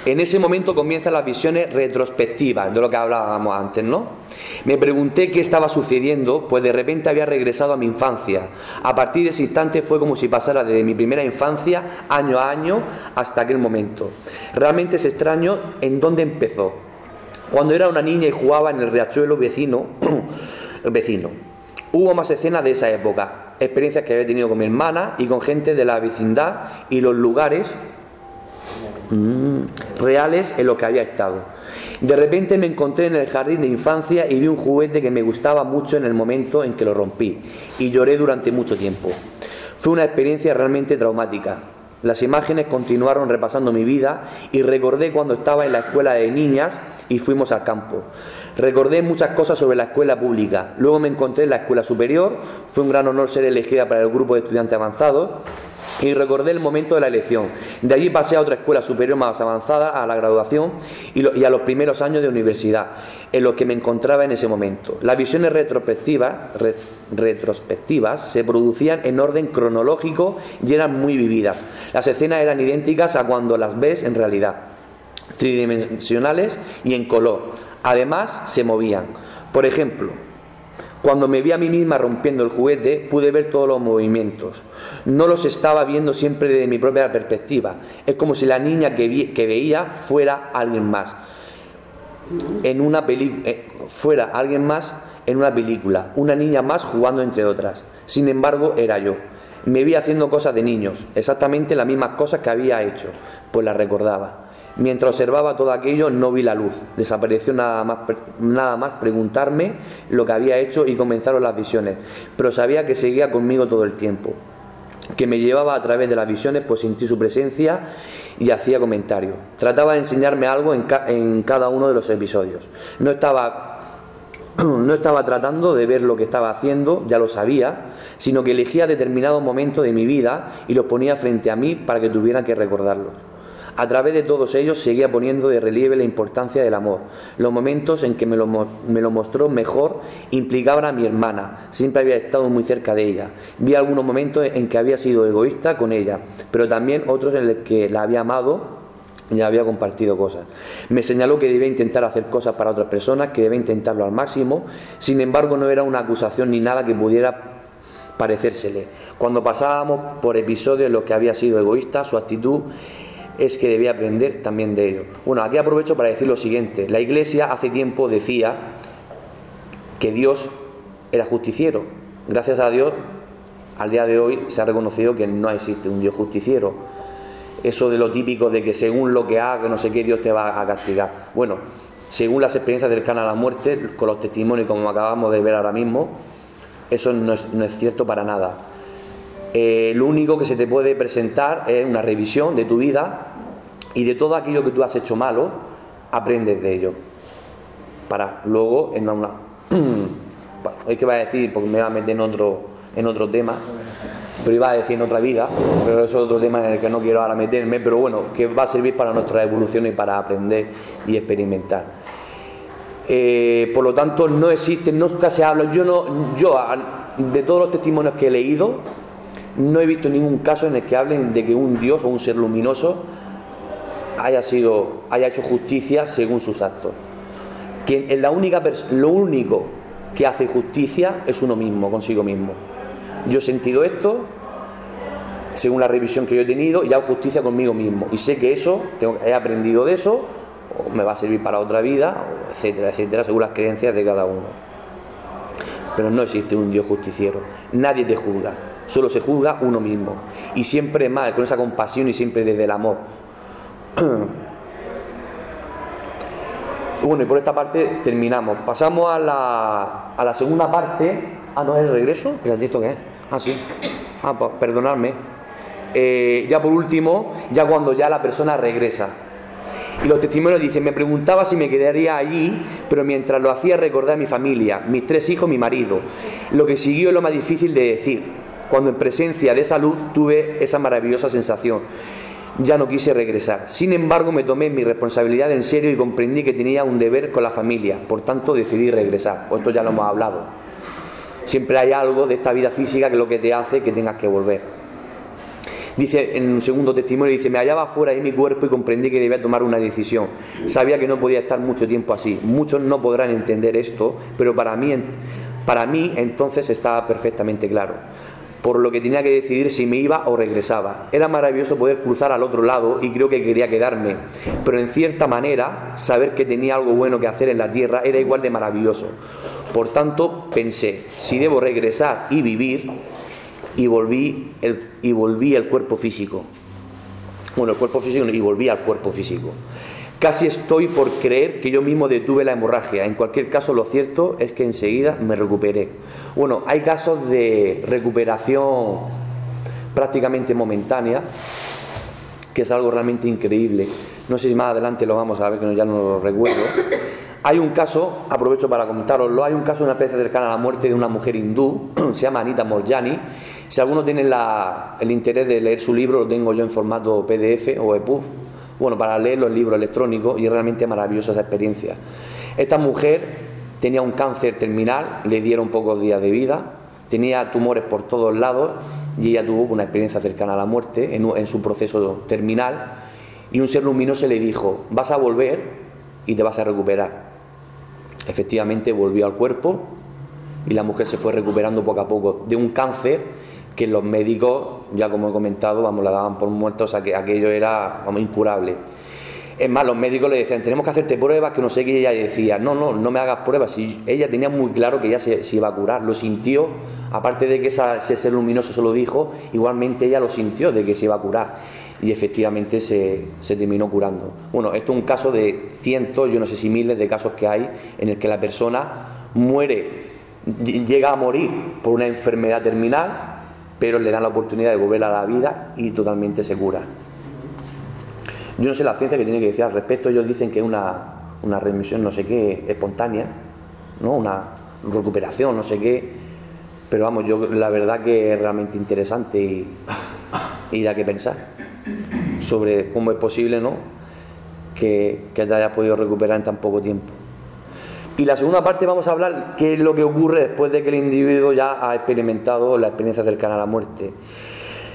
En ese momento comienzan las visiones retrospectivas, de lo que hablábamos antes, ¿no? Me pregunté qué estaba sucediendo, pues de repente había regresado a mi infancia. A partir de ese instante fue como si pasara desde mi primera infancia, año a año, hasta aquel momento. Realmente es extraño en dónde empezó. Cuando era una niña y jugaba en el riachuelo vecino, hubo más escenas de esa época, experiencias que había tenido con mi hermana y con gente de la vecindad y los lugares reales en los que había estado. De repente me encontré en el jardín de infancia y vi un juguete que me gustaba mucho en el momento en que lo rompí y lloré durante mucho tiempo. Fue una experiencia realmente traumática. Las imágenes continuaron repasando mi vida y recordé cuando estaba en la escuela de niñas y fuimos al campo. Recordé muchas cosas sobre la escuela pública. Luego me encontré en la escuela superior. Fue un gran honor ser elegida para el grupo de estudiantes avanzados. Y recordé el momento de la elección. De allí pasé a otra escuela superior más avanzada, a la graduación y a los primeros años de universidad, en los que me encontraba en ese momento. Las visiones retrospectivas se producían en orden cronológico y eran muy vividas. Las escenas eran idénticas a cuando las ves en realidad, tridimensionales y en color. Además, se movían. Por ejemplo, cuando me vi a mí misma rompiendo el juguete, pude ver todos los movimientos. No los estaba viendo siempre desde mi propia perspectiva. Es como si la niña que veía fuera alguien más en una película, una niña más jugando entre otras. Sin embargo, era yo. Me vi haciendo cosas de niños, exactamente las mismas cosas que había hecho, pues las recordaba. Mientras observaba todo aquello no vi la luz, desapareció nada más preguntarme lo que había hecho y comenzaron las visiones, pero sabía que seguía conmigo todo el tiempo, que me llevaba a través de las visiones, pues sentí su presencia y hacía comentarios. Trataba de enseñarme algo en cada uno de los episodios. No estaba tratando de ver lo que estaba haciendo, ya lo sabía, sino que elegía determinados momentos de mi vida y los ponía frente a mí para que tuviera que recordarlos. A través de todos ellos seguía poniendo de relieve la importancia del amor. Los momentos en que me lo mostró mejor implicaban a mi hermana. Siempre había estado muy cerca de ella. Vi algunos momentos en que había sido egoísta con ella, pero también otros en los que la había amado y había compartido cosas. Me señaló que debía intentar hacer cosas para otras personas, que debía intentarlo al máximo. Sin embargo, no era una acusación ni nada que pudiera parecérsele. Cuando pasábamos por episodios en los que había sido egoísta, su actitud es que debía aprender también de ello. Bueno, aquí aprovecho para decir lo siguiente. La Iglesia hace tiempo decía que Dios era justiciero. Gracias a Dios, al día de hoy se ha reconocido que no existe un Dios justiciero. Eso de lo típico de que según lo que haga, no sé qué, Dios te va a castigar. Bueno, según las experiencias cercanas a la muerte, con los testimonios como acabamos de ver ahora mismo, eso no es cierto para nada. Lo único que se te puede presentar es una revisión de tu vida y de todo aquello que tú has hecho malo, aprendes de ello. Para luego, es que va a decir, porque me va a meter en otro tema, pero iba a decir en otra vida, pero eso es otro tema en el que no quiero ahora meterme, pero bueno, que va a servir para nuestra evolución y para aprender y experimentar. Por lo tanto, no existe, nunca se habla, de todos los testimonios que he leído, no he visto ningún caso en el que hablen de que un Dios o un ser luminoso haya hecho justicia según sus actos. Lo único que hace justicia es uno mismo, consigo mismo. Yo he sentido esto, según la revisión que yo he tenido, y hago justicia conmigo mismo. Y sé que eso, he aprendido de eso, o me va a servir para otra vida, etcétera, etcétera, según las creencias de cada uno. Pero no existe un Dios justiciero. Nadie te juzga. solo se juzga uno mismo. Y siempre más, con esa compasión y siempre desde el amor. Bueno, y por esta parte terminamos. Pasamos a la segunda parte. Ah, ¿no es el regreso? ¿Espérate, esto qué es? Ah, sí. Ah, pues perdonadme. Ya por último, ya cuando ya la persona regresa. Y los testimonios dicen: me preguntaba si me quedaría allí, pero mientras lo hacía recordé a mi familia, mis 3 hijos, mi marido. Lo que siguió es lo más difícil de decir. Cuando en presencia de esa luz tuve esa maravillosa sensación. Ya no quise regresar. Sin embargo, me tomé mi responsabilidad en serio y comprendí que tenía un deber con la familia. Por tanto, decidí regresar. Pues esto ya lo hemos hablado. Siempre hay algo de esta vida física que es lo que te hace que tengas que volver. Dice en un segundo testimonio, dice: me hallaba fuera de mi cuerpo y comprendí que debía tomar una decisión. Sabía que no podía estar mucho tiempo así. Muchos no podrán entender esto, pero para mí entonces estaba perfectamente claro. Por lo que tenía que decidir si me iba o regresaba. Era maravilloso poder cruzar al otro lado y creo que quería quedarme, pero en cierta manera saber que tenía algo bueno que hacer en la tierra era igual de maravilloso. Por tanto pensé, si debo regresar y vivir, y volví al cuerpo físico. Bueno, el cuerpo físico, y volví al cuerpo físico. Casi estoy por creer que yo mismo detuve la hemorragia. En cualquier caso, lo cierto es que enseguida me recuperé. Bueno, hay casos de recuperación prácticamente momentánea, que es algo realmente increíble. No sé si más adelante lo vamos a ver, que ya no lo recuerdo. Hay un caso, aprovecho para contároslo, hay un caso de una especie cercana a la muerte de una mujer hindú, se llama Anita Moorjani. Si alguno tiene el interés de leer su libro, lo tengo yo en formato PDF o EPUB, bueno, para leerlo en libro electrónico, y es realmente maravillosa esa experiencia. Esta mujer tenía un cáncer terminal, le dieron pocos días de vida, tenía tumores por todos lados y ella tuvo una experiencia cercana a la muerte en su proceso terminal, y un ser luminoso le dijo: vas a volver y te vas a recuperar. Efectivamente volvió al cuerpo y la mujer se fue recuperando poco a poco de un cáncer que los médicos, ya como he comentado, la daban por muerta, o sea que aquello era incurable. Es más, los médicos le decían: tenemos que hacerte pruebas, que no sé qué, y ella decía: no me hagas pruebas. Y ella tenía muy claro que ella se iba a curar, lo sintió, aparte de que ese ser luminoso se lo dijo, igualmente ella lo sintió de que se iba a curar, y efectivamente se terminó curando. Bueno, esto es un caso de cientos, yo no sé si miles de casos que hay en el que la persona muere, llega a morir por una enfermedad terminal, pero le dan la oportunidad de volver a la vida y totalmente se cura. Yo no sé la ciencia que tiene que decir al respecto. Ellos dicen que es una remisión no sé qué espontánea, ¿no? Una recuperación no sé qué, pero vamos, yo la verdad que es realmente interesante y da que pensar sobre cómo es posible, ¿no?, que te hayas podido recuperar en tan poco tiempo. Y la segunda parte vamos a hablar qué es lo que ocurre después de que el individuo ya ha experimentado la experiencia cercana a la muerte.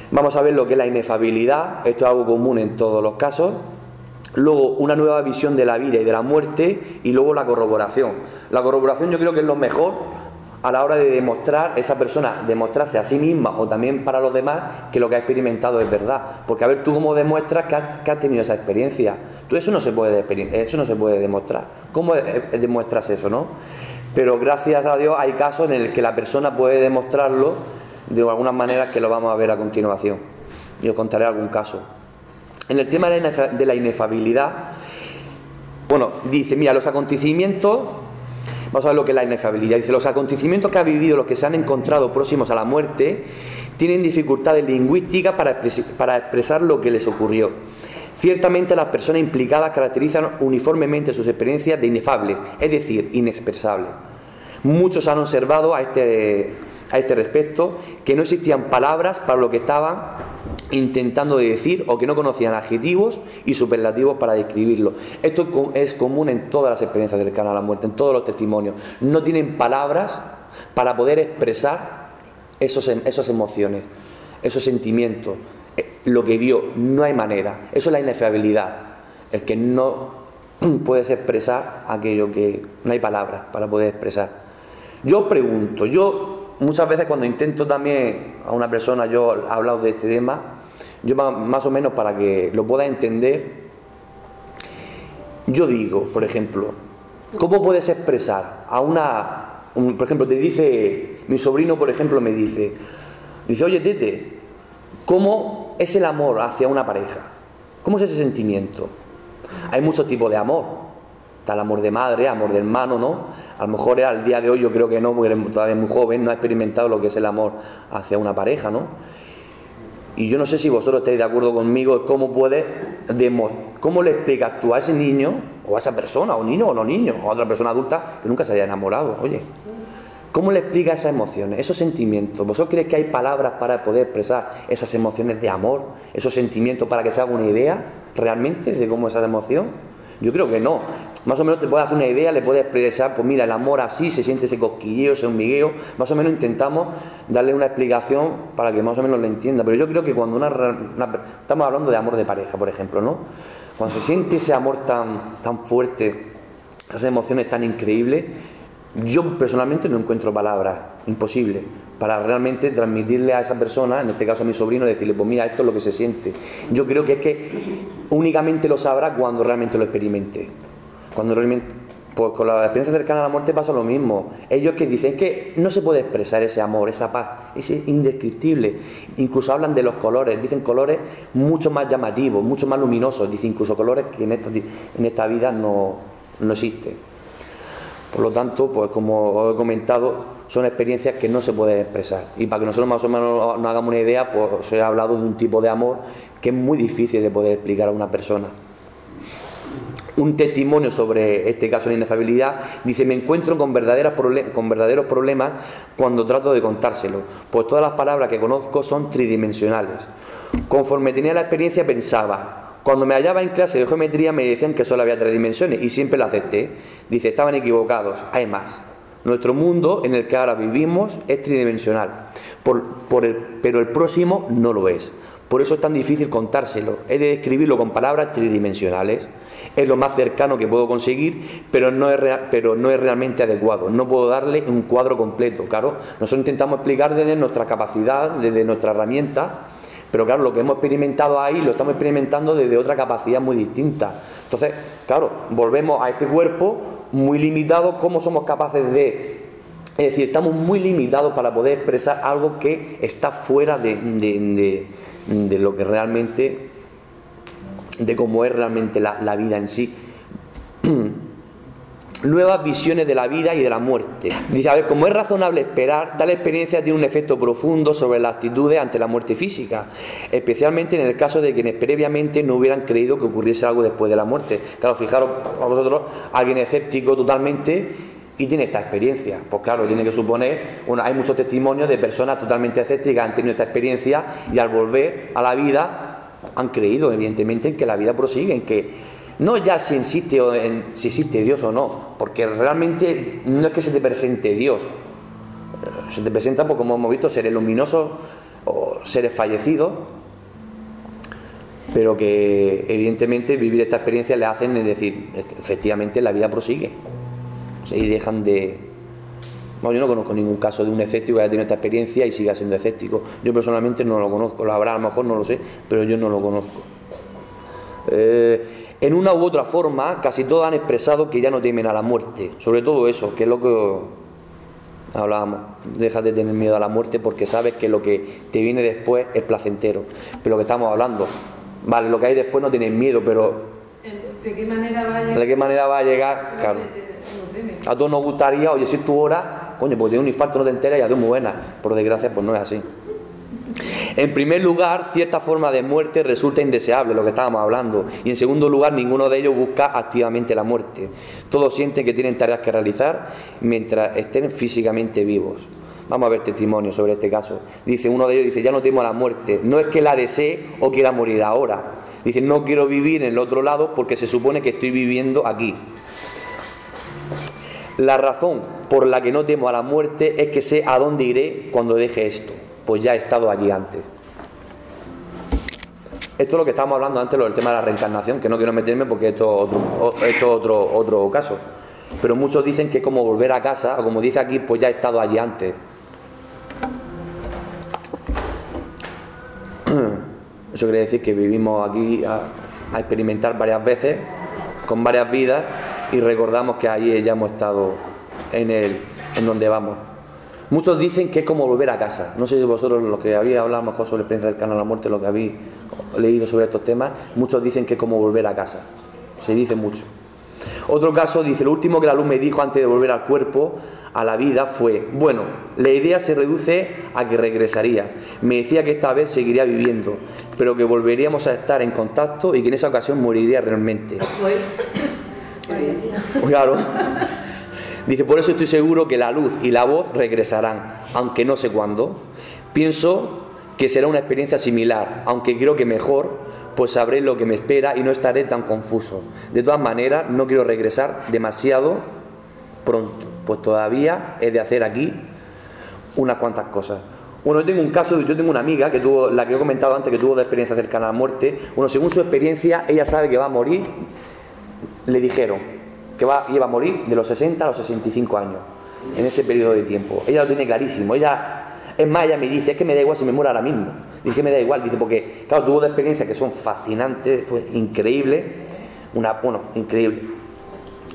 Vamos a ver lo que es la inefabilidad, esto es algo común en todos los casos. Luego una nueva visión de la vida y de la muerte, y luego la corroboración. La corroboración yo creo que es lo mejor a la hora de demostrar, esa persona demostrarse a sí misma o también para los demás que lo que ha experimentado es verdad. Porque a ver, tú cómo demuestras que has tenido esa experiencia. Tú eso no se puede demostrar. ¿Cómo demuestras eso, no? Pero gracias a Dios hay casos en el que la persona puede demostrarlo de algunas maneras que lo vamos a ver a continuación. Y os contaré algún caso. En el tema de la inefabilidad, bueno, dice, mira, los acontecimientos, vamos a ver lo que es la inefabilidad. Dice: los acontecimientos que ha vivido, los que se han encontrado próximos a la muerte, tienen dificultades lingüísticas para expresar lo que les ocurrió. Ciertamente las personas implicadas caracterizan uniformemente sus experiencias de inefables, es decir, inexpresables. Muchos han observado a este respecto que no existían palabras para lo que estaban intentando decir, o que no conocían adjetivos y superlativos para describirlo. Esto es común en todas las experiencias cercanas a la muerte, en todos los testimonios. No tienen palabras para poder expresar esas emociones, esos sentimientos, lo que vio. No hay manera. Eso es la inefabilidad, el que no puedes expresar aquello que no hay palabras para poder expresar. Yo os pregunto, muchas veces cuando intento también a una persona, yo he hablado de este tema, yo más o menos para que lo pueda entender, yo digo, por ejemplo, ¿cómo puedes expresar a por ejemplo, te dice, mi sobrino, por ejemplo, me dice: Dice, oye, Tete, ¿cómo es el amor hacia una pareja? ¿Cómo es ese sentimiento? Hay muchos tipos de amor. Está el amor de madre, amor de hermano, ¿no? A lo mejor al día de hoy yo creo que no, porque eres todavía muy joven, no ha experimentado lo que es el amor hacia una pareja, ¿no? Y yo no sé si vosotros estáis de acuerdo conmigo, cómo le explicas tú a ese niño, o a esa persona, o niño o no niño, o a otra persona adulta que nunca se haya enamorado, oye, ¿cómo le explicas esas emociones, esos sentimientos? ¿Vosotros creéis que hay palabras para poder expresar esas emociones de amor, esos sentimientos, para que se haga una idea realmente de cómo es esa emoción? Yo creo que no. Más o menos te puedes hacer una idea, le puedes expresar, pues mira, el amor así, se siente ese cosquilleo, ese hormigueo. Más o menos intentamos darle una explicación para que más o menos lo entienda. Pero yo creo que cuando estamos hablando de amor de pareja, por ejemplo, ¿no? Cuando se siente ese amor tan fuerte, esas emociones tan increíbles, yo personalmente no encuentro palabras, imposible, para realmente transmitirle a esa persona, en este caso a mi sobrino, decirle, pues mira, esto es lo que se siente. Yo creo que es que únicamente lo sabrá cuando realmente lo experimente. Cuando realmente, pues con la experiencia cercana a la muerte pasa lo mismo. Ellos que dicen que no se puede expresar ese amor, esa paz, es indescriptible. Incluso hablan de los colores, dicen colores mucho más llamativos, mucho más luminosos, dicen incluso colores que en esta vida no existen. Por lo tanto, pues como os he comentado, son experiencias que no se pueden expresar. Y para que nosotros más o menos nos hagamos una idea, pues os he hablado de un tipo de amor que es muy difícil de poder explicar a una persona. Un testimonio sobre este caso de inefabilidad dice: me encuentro con verdaderos problemas cuando trato de contárselo, pues todas las palabras que conozco son tridimensionales. Conforme tenía la experiencia pensaba. Cuando me hallaba en clase de geometría me decían que solo había 3 dimensiones y siempre la acepté. Dice, estaban equivocados, hay más. Nuestro mundo en el que ahora vivimos es tridimensional, pero el próximo no lo es. Por eso es tan difícil contárselo. He de describirlo con palabras tridimensionales. Es lo más cercano que puedo conseguir, pero no es realmente adecuado. No puedo darle un cuadro completo. Claro, nosotros intentamos explicar desde nuestra capacidad, desde nuestra herramienta. Pero claro, lo que hemos experimentado ahí lo estamos experimentando desde otra capacidad muy distinta. Entonces, claro, volvemos a este cuerpo muy limitado. ¿Cómo somos capaces de...? Es decir, estamos muy limitados para poder expresar algo que está fuera de lo que realmente... de cómo es realmente la vida en sí. Nuevas visiones de la vida y de la muerte. Dice, a ver, como es razonable esperar, tal experiencia tiene un efecto profundo sobre las actitudes ante la muerte física, especialmente en el caso de quienes previamente no hubieran creído que ocurriese algo después de la muerte. Claro, fijaros a vosotros, alguien escéptico totalmente y tiene esta experiencia. Pues claro, tiene que suponer, bueno, hay muchos testimonios de personas totalmente escépticas que han tenido esta experiencia y al volver a la vida han creído, evidentemente, en que la vida prosigue, en que no ya si existe Dios o no, porque realmente no es que se te presente Dios, se te presenta, pues, como hemos visto, seres luminosos o seres fallecidos, pero que evidentemente vivir esta experiencia le hacen decir, efectivamente la vida prosigue, y dejan de... Bueno, yo no conozco ningún caso de un escéptico que haya tenido esta experiencia y siga siendo escéptico. Yo personalmente no lo conozco, lo habrá, a lo mejor no lo sé, pero yo no lo conozco. En una u otra forma, casi todos han expresado que ya no temen a la muerte. Sobre todo eso, que es lo que hablábamos. Dejas de tener miedo a la muerte porque sabes que lo que te viene después es placentero. Pero lo que estamos hablando, vale, lo que hay después no tienes miedo, pero... ¿De qué manera va a llegar? ¿De qué manera va a llegar? Claro. A todos nos gustaría, oye, si tu hora, coño, pues tienes un infarto, no te enteras y adiós, muy buena. Por desgracia, pues no es así. En primer lugar, cierta forma de muerte resulta indeseable, lo que estábamos hablando. Y en segundo lugar, ninguno de ellos busca activamente la muerte. Todos sienten que tienen tareas que realizar mientras estén físicamente vivos. Vamos a ver testimonios sobre este caso. Dice, uno de ellos dice, ya no temo a la muerte. No es que la desee o quiera morir ahora. Dice, no quiero vivir en el otro lado porque se supone que estoy viviendo aquí. La razón por la que no temo a la muerte es que sé a dónde iré cuando deje esto. Pues ya he estado allí antes. Esto es lo que estábamos hablando antes, lo del tema de la reencarnación, que no quiero meterme porque esto es otro caso. Pero muchos dicen que es como volver a casa, o como dice aquí, pues ya he estado allí antes. Eso quiere decir que vivimos aquí a experimentar varias veces, con varias vidas, y recordamos que ahí ya hemos estado en donde vamos. Muchos dicen que es como volver a casa. No sé si vosotros, los que habéis hablado mejor sobre la experiencia cercana a la muerte, lo que habéis leído sobre estos temas, muchos dicen que es como volver a casa. Se dice mucho. Otro caso dice: lo último que la luz me dijo antes de volver al cuerpo, a la vida, fue: bueno, la idea se reduce a que regresaría. Me decía que esta vez seguiría viviendo, pero que volveríamos a estar en contacto y que en esa ocasión moriría realmente. Claro. Dice: por eso estoy seguro que la luz y la voz regresarán, aunque no sé cuándo. Pienso que será una experiencia similar, aunque creo que mejor, pues sabré lo que me espera y no estaré tan confuso. De todas maneras, no quiero regresar demasiado pronto, pues todavía he de hacer aquí unas cuantas cosas. Bueno, yo tengo un caso, yo tengo una amiga que tuvo, la que he comentado antes, que tuvo de experiencia cercana a la muerte. Bueno, según su experiencia, ella sabe que va a morir. Le dijeron que iba a morir de los 60 a los 65 años, en ese periodo de tiempo. Ella lo tiene clarísimo. Es más, ella me dice: es que me da igual si me muero ahora mismo. Dice que me da igual, dice, porque claro, tuvo de experiencias que son fascinantes, fue increíble, increíble.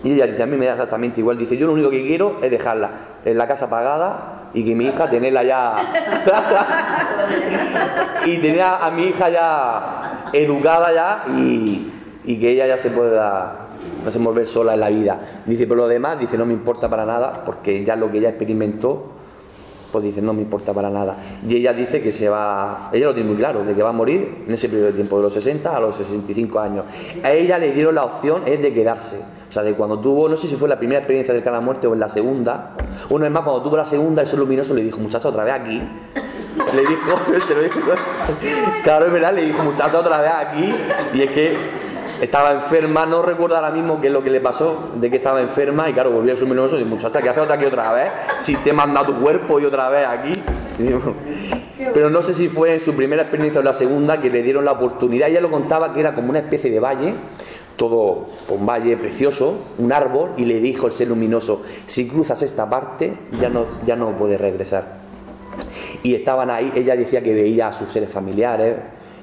Y ella dice: a mí me da exactamente igual. Dice: yo lo único que quiero es dejarla en la casa pagada y que mi hija tenerla ya y tener a mi hija ya educada ya, y que ella ya se pueda desenvolver sola en la vida. Dice: pero lo demás, dice, no me importa para nada, porque ya lo que ella experimentó, pues dice, no me importa para nada. Y ella dice que ella lo tiene muy claro, de que va a morir en ese periodo de tiempo, de los 60 a los 65 años. A ella le dieron la opción de quedarse. O sea, de cuando tuvo, no sé si fue la primera experiencia cercana a la muerte o en la segunda. Uno es más, cuando tuvo la segunda, el Ser Luminoso le dijo: muchacha, otra vez aquí. Le dijo, te lo dijo. Claro, es verdad, le dijo: muchacha, otra vez aquí. Y es que estaba enferma, no recuerdo ahora mismo qué es lo que le pasó, de que estaba enferma, y claro, volvió al Ser Luminoso y dijo: muchacha, ¿qué haces aquí otra vez? Si te he mandado tu cuerpo y otra vez aquí. Pero no sé si fue en su primera experiencia o en la segunda que le dieron la oportunidad. Ella lo contaba que era como una especie de valle, todo un valle precioso, un árbol, y le dijo el Ser Luminoso: si cruzas esta parte, ya no puedes regresar. Y estaban ahí, ella decía que veía a sus seres familiares,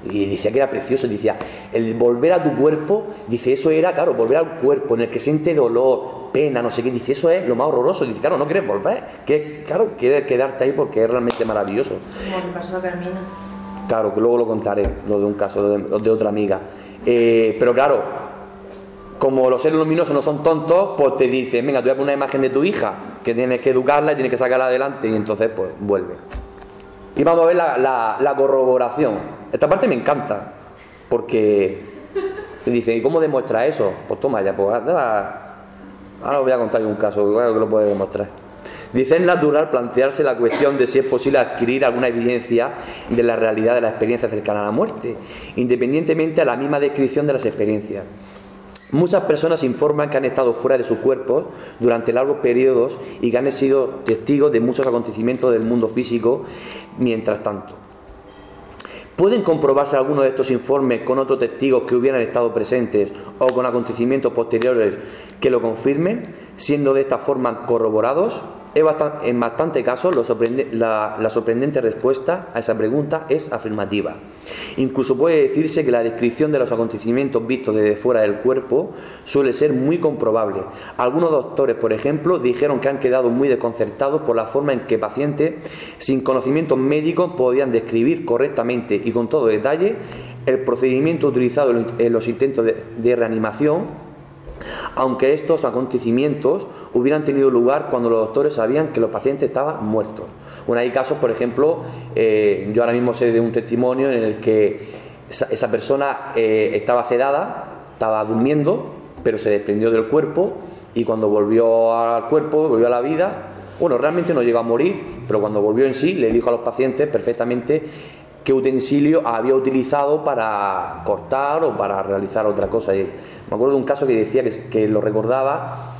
y decía que era precioso. Decía: el volver a tu cuerpo, dice, eso era, claro, volver al cuerpo en el que siente dolor, pena, no sé qué, dice, eso es lo más horroroso. Dice: claro, no quieres volver, claro, quieres quedarte ahí porque es realmente maravilloso. Como le pasó a Carmina. Claro, que luego lo contaré, lo de un caso de otra amiga. Pero claro, como los seres luminosos no son tontos, pues te dicen: venga, te voy a poner una imagen de tu hija, que tienes que educarla y tienes que sacarla adelante, y entonces pues vuelve. Y vamos a ver la corroboración. Esta parte me encanta, porque dice: ¿y cómo demuestra eso? Pues toma ya, pues ahora os voy a contar yo un caso, claro que lo puede demostrar. Dice: es natural plantearse la cuestión de si es posible adquirir alguna evidencia de la realidad de la experiencia cercana a la muerte, independientemente a la misma descripción de las experiencias. Muchas personas informan que han estado fuera de sus cuerpos durante largos periodos y que han sido testigos de muchos acontecimientos del mundo físico mientras tanto. ¿Pueden comprobarse algunos de estos informes con otros testigos que hubieran estado presentes o con acontecimientos posteriores que lo confirmen, siendo de esta forma corroborados? En bastante casos, la sorprendente respuesta a esa pregunta es afirmativa. Incluso puede decirse que la descripción de los acontecimientos vistos desde fuera del cuerpo suele ser muy comprobable. Algunos doctores, por ejemplo, dijeron que han quedado muy desconcertados por la forma en que pacientes sin conocimientos médicos podían describir correctamente y con todo detalle el procedimiento utilizado en los intentos de reanimación, aunque estos acontecimientos hubieran tenido lugar cuando los doctores sabían que los pacientes estaban muertos. Bueno, hay casos, por ejemplo, yo ahora mismo sé de un testimonio en el que esa persona estaba sedada, estaba durmiendo, pero se desprendió del cuerpo, y cuando volvió al cuerpo, volvió a la vida, bueno, realmente no llegó a morir, pero cuando volvió en sí, le dijo a los pacientes perfectamente qué utensilio había utilizado para cortar o para realizar otra cosa. Y me acuerdo de un caso que decía que lo recordaba,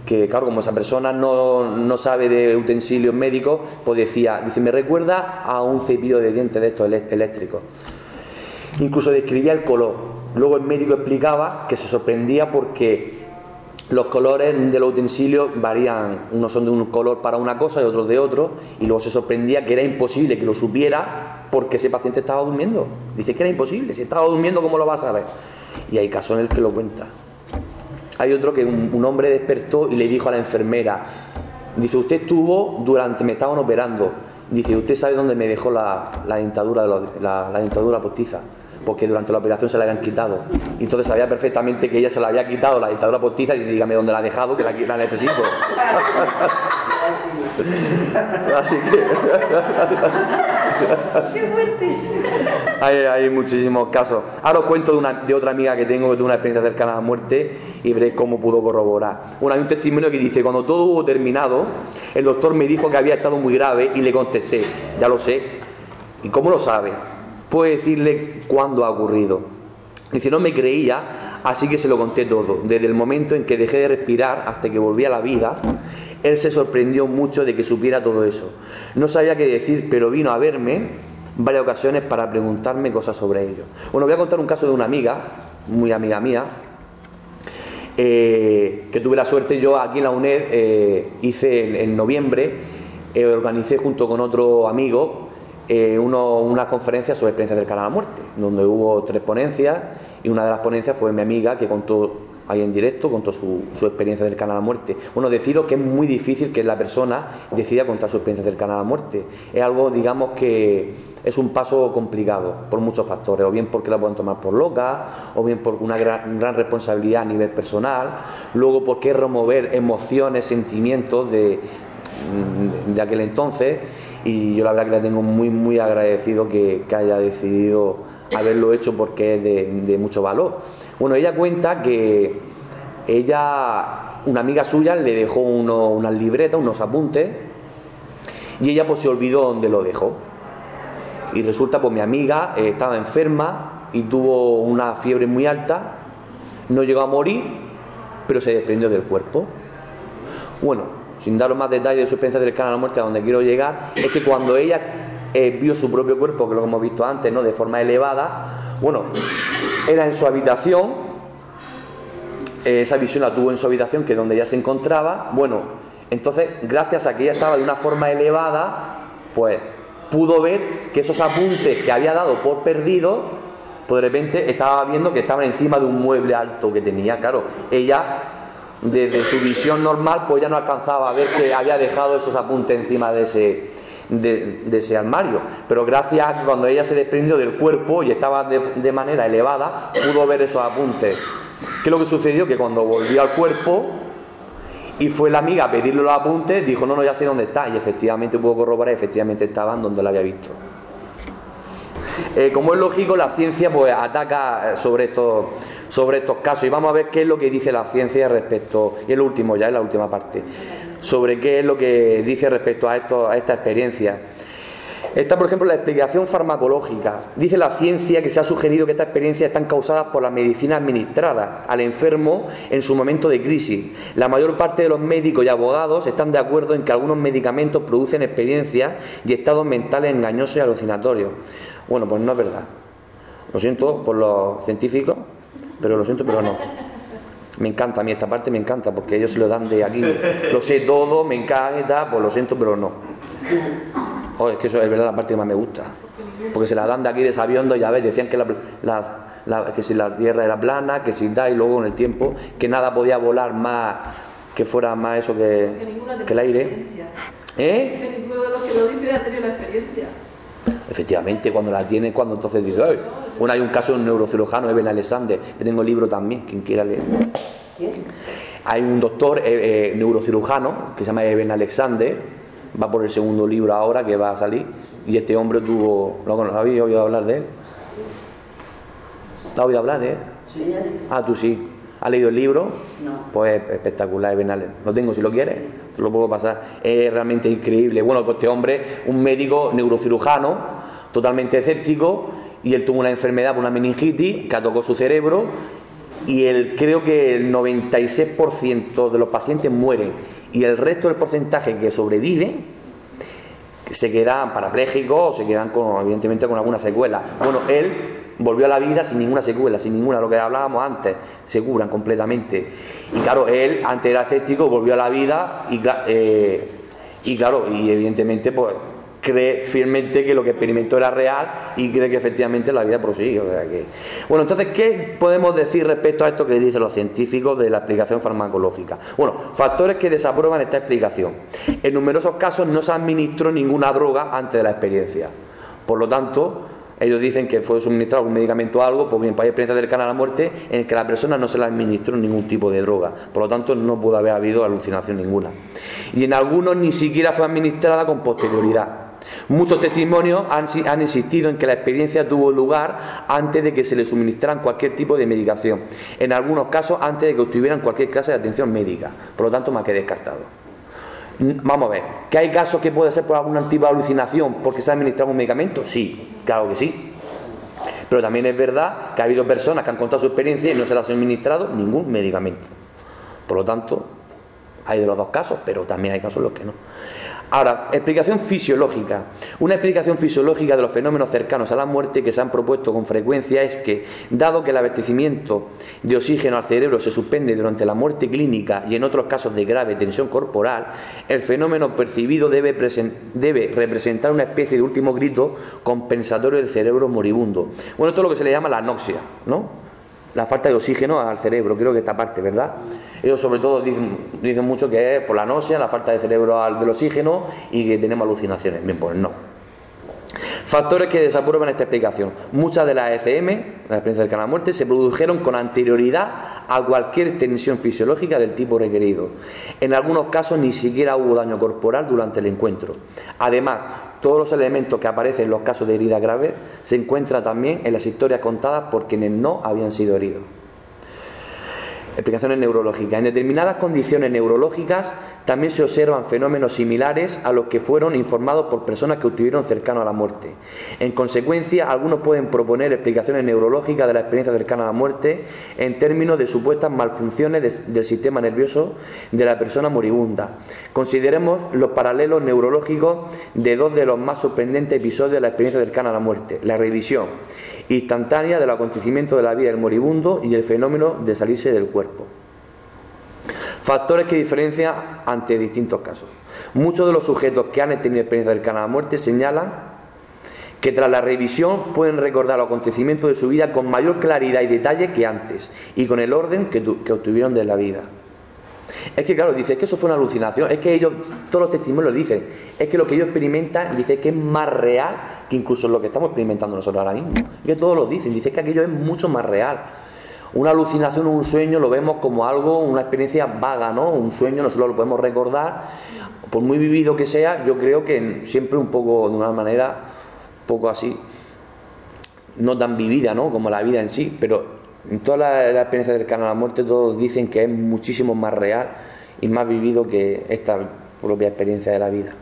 que claro, como esa persona no sabe de utensilios médicos, pues dice, me recuerda a un cepillo de dientes de estos eléctricos. Incluso describía el color. Luego el médico explicaba que se sorprendía porque los colores de los utensilios varían, unos son de un color para una cosa y otros de otro, y luego se sorprendía que era imposible que lo supiera porque ese paciente estaba durmiendo. Dice que era imposible, si estaba durmiendo, ¿cómo lo vas a saber? Y hay casos en el que lo cuenta. Hay otro que un hombre despertó y le dijo a la enfermera: Dice, usted estuvo me estaban operando. Dice, ¿usted sabe dónde me dejó la dentadura, la dentadura postiza? Porque durante la operación se la habían quitado. Y entonces sabía perfectamente que ella se la había quitado la dentadura postiza y dígame dónde la ha dejado, que la necesito. Así que... ¡Qué fuerte! Hay muchísimos casos. Ahora os cuento de otra amiga que tengo, que tuvo una experiencia cercana a la muerte y veréis cómo pudo corroborar. Bueno, hay un testimonio que dice, cuando todo hubo terminado, el doctor me dijo que había estado muy grave y le contesté, ya lo sé. ¿Y cómo lo sabe? Puedo decirle cuándo ha ocurrido. Dice, no me creía, así que se lo conté todo. Desde el momento en que dejé de respirar hasta que volví a la vida, él se sorprendió mucho de que supiera todo eso. No sabía qué decir, pero vino a verme varias ocasiones para preguntarme cosas sobre ello. Bueno, voy a contar un caso de una amiga, muy amiga mía, que tuve la suerte, yo aquí en la UNED hice en noviembre, organicé junto con otro amigo unas conferencias sobre experiencias cercanas a la muerte, donde hubo 3 ponencias y una de las ponencias fue mi amiga que contó ahí en directo, contó su experiencia cercana a la muerte. Bueno, deciros que es muy difícil que la persona decida contar su experiencia cercana a la muerte. Es algo, digamos, que es un paso complicado por muchos factores, o bien porque la pueden tomar por loca, o bien por una gran responsabilidad a nivel personal, luego porque es remover emociones, sentimientos de aquel entonces, y yo la verdad que le tengo muy agradecido que haya decidido haberlo hecho porque es de mucho valor. Bueno, ella cuenta que una amiga suya le dejó unas libretas, unos apuntes, y ella pues se olvidó dónde lo dejó. Y resulta, pues mi amiga estaba enferma y tuvo una fiebre muy alta, no llegó a morir, pero se desprendió del cuerpo. Bueno, sin daros más detalles de su experiencia cercana a la muerte, a donde quiero llegar, es que cuando ella vio su propio cuerpo, que lo hemos visto antes, ¿no?, de forma elevada, bueno, era en su habitación, esa visión la tuvo en su habitación, que es donde ella se encontraba. Bueno, entonces, gracias a que ella estaba de una forma elevada, pues pudo ver que esos apuntes que había dado por perdido, pues de repente estaba viendo que estaban encima de un mueble alto que tenía. Claro, ella, desde su visión normal, pues ya no alcanzaba a ver que había dejado esos apuntes encima de ese armario, pero gracias a que cuando ella se desprendió del cuerpo y estaba de manera elevada, pudo ver esos apuntes. ¿Qué es lo que sucedió? Que cuando volvió al cuerpo y fue la amiga a pedirle los apuntes, dijo, no, ya sé dónde está, y efectivamente pudo corroborar, efectivamente estaban donde la había visto. Como es lógico, la ciencia pues ataca sobre estos casos, y vamos a ver qué es lo que dice la ciencia respecto, y es lo último ya, es la última parte, sobre qué es lo que dice respecto a esta experiencia. Está, por ejemplo, la explicación farmacológica. Dice la ciencia que se ha sugerido que estas experiencias están causadas por la medicina administrada al enfermo en su momento de crisis. La mayor parte de los médicos y abogados están de acuerdo en que algunos medicamentos producen experiencias y estados mentales engañosos y alucinatorios. Bueno, pues no es verdad. Lo siento por los científicos, pero lo siento, pero no. Me encanta, a mí esta parte me encanta, porque ellos se lo dan de aquí. Lo sé todo, me encanta, pues lo siento, pero no. Joder, es que eso es verdad la parte que más me gusta. Porque se la dan de aquí de Sabiondo, ya ves, decían que que si la tierra era plana, que si da, y luego con el tiempo, que nada podía volar más, que fuera más eso que el aire. Que ninguno de los que lo dice ha tenido la experiencia. Efectivamente, cuando la tiene, cuando entonces dice, ¡ay! Bueno, hay un caso de un neurocirujano, Eben Alexander, que tengo el libro también, quien quiera leer. Hay un doctor neurocirujano que se llama Eben Alexander, va por el segundo libro ahora que va a salir, y este hombre tuvo, ¿lo habéis oído hablar de él? ¿Has oído hablar de él? Sí. Ah, tú sí. ¿Has leído el libro? No. Pues espectacular, Eben Alexander. Lo tengo, si lo quieres, te lo puedo pasar. Es realmente increíble. Bueno, pues este hombre, un médico neurocirujano, totalmente escéptico, y él tuvo una enfermedad, una meningitis, que atacó su cerebro, y creo que el 96% de los pacientes mueren, y el resto del porcentaje que sobreviven se quedan parapléjicos o se quedan evidentemente con alguna secuela. Bueno, él volvió a la vida sin ninguna secuela, sin ninguna, lo que hablábamos antes, se curan completamente. Y claro, él antes era escéptico, volvió a la vida y claro, y evidentemente pues cree fielmente que lo que experimentó era real y cree que efectivamente la vida prosigue. O sea que... Bueno, entonces, ¿qué podemos decir respecto a esto que dicen los científicos de la explicación farmacológica? Bueno, factores que desaprueban esta explicación. En numerosos casos no se administró ninguna droga antes de la experiencia. Por lo tanto, ellos dicen que fue suministrado algún medicamento o algo, pues bien, para experiencia cercana a la muerte en el que la persona no se le administró ningún tipo de droga. Por lo tanto, no pudo haber habido alucinación ninguna. Y en algunos ni siquiera fue administrada con posterioridad. Muchos testimonios han insistido en que la experiencia tuvo lugar antes de que se le suministraran cualquier tipo de medicación. En algunos casos, antes de que obtuvieran cualquier clase de atención médica. Por lo tanto, más que descartado. Vamos a ver, ¿que hay casos que puede ser por algún tipo de alucinación porque se ha administrado un medicamento? Sí, claro que sí. Pero también es verdad que ha habido personas que han contado su experiencia y no se les ha suministrado ningún medicamento. Por lo tanto, hay de los dos casos, pero también hay casos en los que no. Ahora, explicación fisiológica. Una explicación fisiológica de los fenómenos cercanos a la muerte que se han propuesto con frecuencia es que, dado que el abastecimiento de oxígeno al cerebro se suspende durante la muerte clínica y en otros casos de grave tensión corporal, el fenómeno percibido debe representar una especie de último grito compensatorio del cerebro moribundo. Bueno, esto es lo que se le llama la anoxia, ¿no? La falta de oxígeno al cerebro, creo que esta parte, ¿verdad? Ellos sobre todo dicen mucho que es por la náusea, la falta de cerebro del oxígeno y que tenemos alucinaciones. Bien, pues no. Factores que desaprueban esta explicación. Muchas de las ECM, la experiencia cercana a la muerte, se produjeron con anterioridad a cualquier tensión fisiológica del tipo requerido. En algunos casos ni siquiera hubo daño corporal durante el encuentro. Además, todos los elementos que aparecen en los casos de heridas graves se encuentran también en las historias contadas por quienes no habían sido heridos. Explicaciones neurológicas. En determinadas condiciones neurológicas también se observan fenómenos similares a los que fueron informados por personas que estuvieron cercanos a la muerte. En consecuencia, algunos pueden proponer explicaciones neurológicas de la experiencia cercana a la muerte en términos de supuestas malfunciones del sistema nervioso de la persona moribunda. Consideremos los paralelos neurológicos de dos de los más sorprendentes episodios de la experiencia cercana a la muerte: la revisión instantánea del acontecimiento de la vida del moribundo y el fenómeno de salirse del cuerpo. Factores que diferencian ante distintos casos. Muchos de los sujetos que han tenido experiencia cercana a la muerte señalan que tras la revisión pueden recordar los acontecimientos de su vida con mayor claridad y detalle que antes y con el orden que obtuvieron de la vida. Es que claro, dice, es que eso fue una alucinación, es que ellos, todos los testimonios lo dicen, es que lo que ellos experimentan, dice que es más real que incluso lo que estamos experimentando nosotros ahora mismo. Es que todos lo dicen, dice que aquello es mucho más real. Una alucinación o un sueño lo vemos como algo, una experiencia vaga, ¿no? Un sueño nosotros lo podemos recordar, por muy vivido que sea, yo creo que siempre un poco, de una manera, un poco así, no tan vivida, ¿no? Como la vida en sí, pero en toda la experiencia cercana a la muerte todos dicen que es muchísimo más real y más vivido que esta propia experiencia de la vida.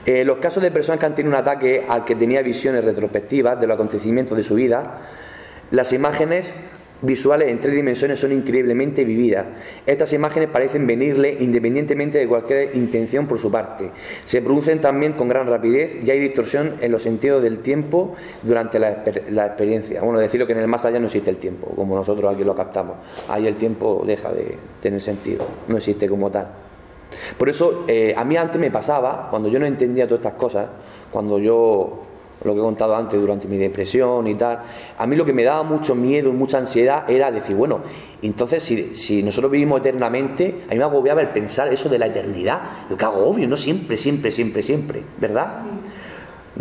Los casos de personas que han tenido un ataque al que tenía visiones retrospectivas de los acontecimientos de su vida, las imágenes visuales en 3 dimensiones son increíblemente vividas. Estas imágenes parecen venirle independientemente de cualquier intención por su parte. Se producen también con gran rapidez y hay distorsión en los sentidos del tiempo durante la experiencia. Bueno, decirlo que en el más allá no existe el tiempo, como nosotros aquí lo captamos. Ahí el tiempo deja de tener sentido, no existe como tal. Por eso, a mí antes me pasaba, cuando yo no entendía todas estas cosas, cuando yo, lo que he contado antes, durante mi depresión y tal, a mí lo que me daba mucho miedo y mucha ansiedad era decir, bueno, entonces si nosotros vivimos eternamente, a mí me agobiaba el pensar eso de la eternidad. Yo, qué agobio, no siempre, ¿verdad?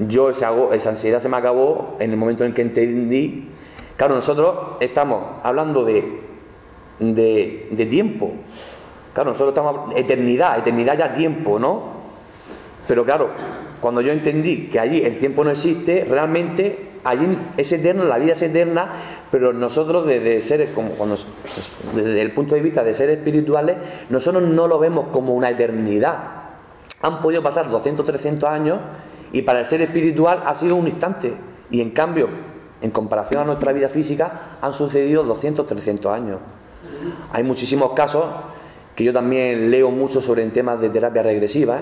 Yo esa ansiedad se me acabó en el momento en que entendí. Claro, nosotros estamos hablando de tiempo. Claro, nosotros estamos eternidad ya tiempo, ¿no? Pero claro, cuando yo entendí que allí el tiempo no existe, realmente allí es eterno, la vida es eterna, pero nosotros desde seres, desde el punto de vista de seres espirituales, nosotros no lo vemos como una eternidad. Han podido pasar 200, 300 años y para el ser espiritual ha sido un instante. Y en cambio, en comparación a nuestra vida física, han sucedido 200, 300 años. Hay muchísimos casos que yo también leo mucho sobre temas de terapia regresiva,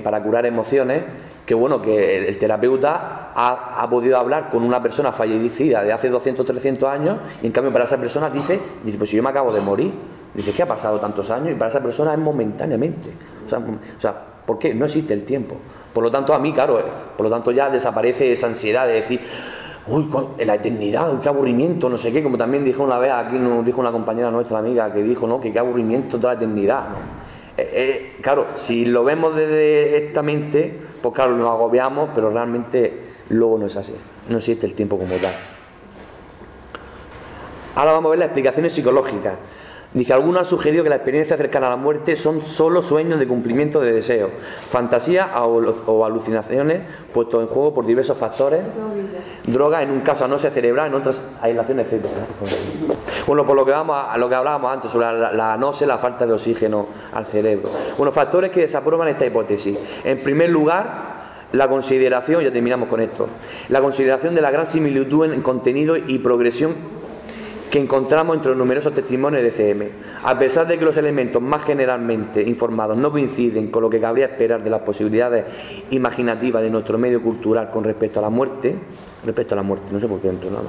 para curar emociones, que bueno, que el terapeuta ha podido hablar con una persona fallecida de hace 200, 300 años y en cambio para esa persona dice, pues si yo me acabo de morir, dice, ¿qué ha pasado tantos años? Y para esa persona es momentáneamente. O sea, ¿Por qué? No existe el tiempo. Por lo tanto, a mí, claro, por lo tanto ya desaparece esa ansiedad de decir, uy, la eternidad, qué aburrimiento, no sé qué, como también dijo una vez, aquí nos dijo una compañera nuestra amiga, que dijo, ¿no?, que qué aburrimiento toda la eternidad, ¿no? Claro, si lo vemos desde esta mente, pues claro, nos agobiamos, pero realmente luego no es así, no existe el tiempo como tal. Ahora vamos a ver las explicaciones psicológicas. Dice, algunos han sugerido que la experiencia cercana a la muerte son solo sueños de cumplimiento de deseos, fantasías o alucinaciones puestos en juego por diversos factores, drogas, en un caso anoxia cerebral, en otras aislaciones, etc. Bueno, por lo que hablábamos antes sobre la anoxia, la falta de oxígeno al cerebro. Bueno, factores que desaprueban esta hipótesis. En primer lugar, la consideración, ya terminamos con esto, la consideración de la gran similitud en contenido y progresión que encontramos entre los numerosos testimonios de CM. A pesar de que los elementos más generalmente informados no coinciden con lo que cabría esperar de las posibilidades imaginativas de nuestro medio cultural con respecto a la muerte, no sé por qué entro nada.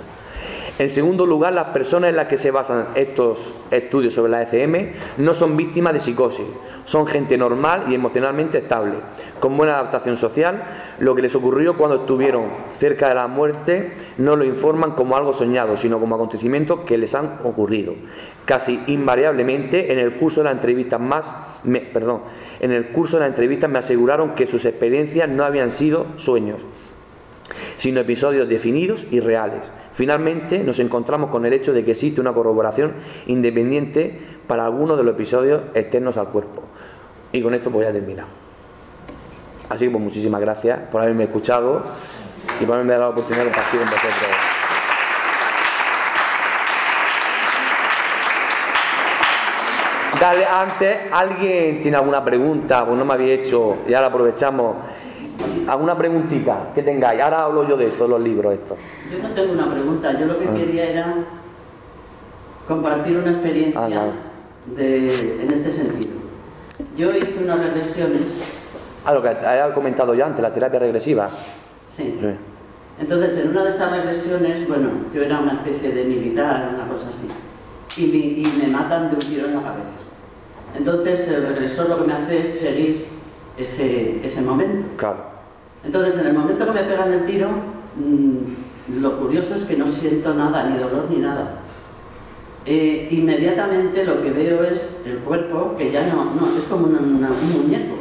En segundo lugar, las personas en las que se basan estos estudios sobre la ECM no son víctimas de psicosis, son gente normal y emocionalmente estable, con buena adaptación social. Lo que les ocurrió cuando estuvieron cerca de la muerte no lo informan como algo soñado, sino como acontecimientos que les han ocurrido. Casi invariablemente, en el curso de la entrevista me aseguraron que sus experiencias no habían sido sueños, sino episodios definidos y reales. Finalmente nos encontramos con el hecho de que existe una corroboración independiente para algunos de los episodios externos al cuerpo. Y con esto pues ya he terminado. Así que pues muchísimas gracias por haberme escuchado y por haberme dado la oportunidad de compartir con vosotros. Dale, antes, ¿alguien tiene alguna pregunta? Pues no me había hecho y ahora aprovechamos. ¿Alguna preguntita que tengáis? Ahora hablo yo de todos los libros estos. Yo no tengo una pregunta, yo lo que quería era compartir una experiencia en este sentido. Yo hice unas regresiones. Lo que había comentado ya antes, la terapia regresiva. Sí. Entonces, en una de esas regresiones, bueno, yo era una especie de militar, una cosa así, y me matan de un tiro en la cabeza. Entonces, el regresor lo que me hace es seguir ese momento. Claro. Entonces, en el momento que me pegan el tiro, lo curioso es que no siento nada, ni dolor ni nada. Inmediatamente lo que veo es el cuerpo, que ya no es como un muñeco.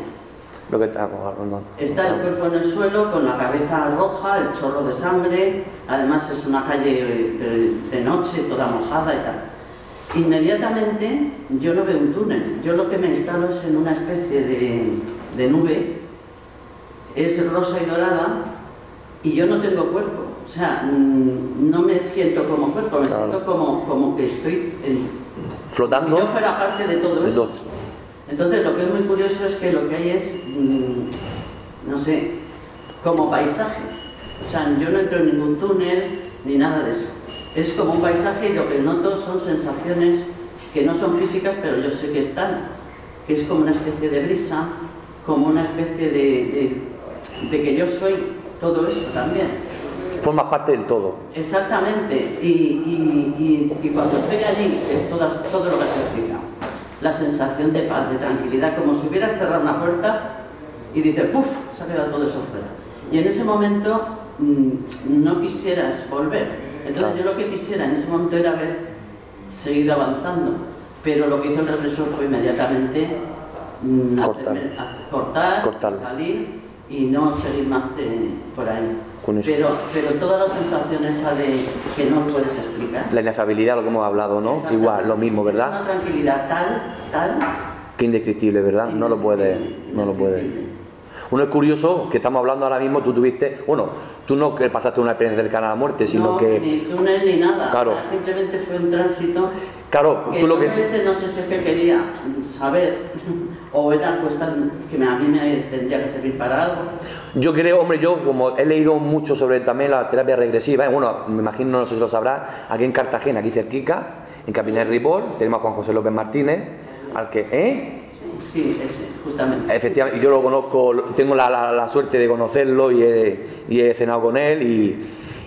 Lo que estamos hablando. Está el cuerpo en el suelo, con la cabeza roja, el chorro de sangre, además es una calle de noche, toda mojada y tal. Inmediatamente yo no veo un túnel, yo lo que me instalo es en una especie de nube, es rosa y dorada, y yo no tengo cuerpo, o sea, no me siento como cuerpo, me siento como que estoy flotando. Si yo fuera parte de todo eso. Entonces lo que es muy curioso es que lo que hay es, no sé, como paisaje, o sea, yo no entro en ningún túnel ni nada de eso, es como un paisaje y lo que noto son sensaciones que no son físicas, pero yo sé que están, que es como una especie de brisa, como una especie de que yo soy todo eso también. Formas parte del todo. Exactamente, y cuando estoy allí es todo lo que has explicado. La sensación de paz, de tranquilidad, como si hubieras cerrado una puerta y dices, ¡puf!, se ha quedado todo eso fuera. Y en ese momento no quisieras volver. Entonces yo lo que quisiera en ese momento era haber seguido avanzando, pero lo que hizo el regresor fue inmediatamente cortar, salir y no seguir más por ahí. Pero toda la sensación esa de que no puedes explicar. La inefabilidad, lo que hemos hablado, ¿no? Igual, lo mismo, ¿verdad? Es una tranquilidad tal... Que indescriptible, ¿verdad? No lo puedes. Uno es curioso que estamos hablando ahora mismo, tú tuviste... Bueno, tú no que pasaste una experiencia cercana a la muerte, sino que... ni túnel ni nada, claro. O sea, simplemente fue un tránsito... Claro, tú lo que... no sé si es que quería saber, o era cuestión que a mí me tendría que servir para algo. Yo creo, hombre, yo como he leído mucho sobre también la terapia regresiva, bueno, me imagino, no sé si lo sabrás, aquí en Cartagena, aquí cerquica, en Capinel Ripoll, tenemos a Juan José López Martínez, al que... Sí, ese, justamente. Efectivamente, yo lo conozco, tengo la suerte de conocerlo y he cenado con él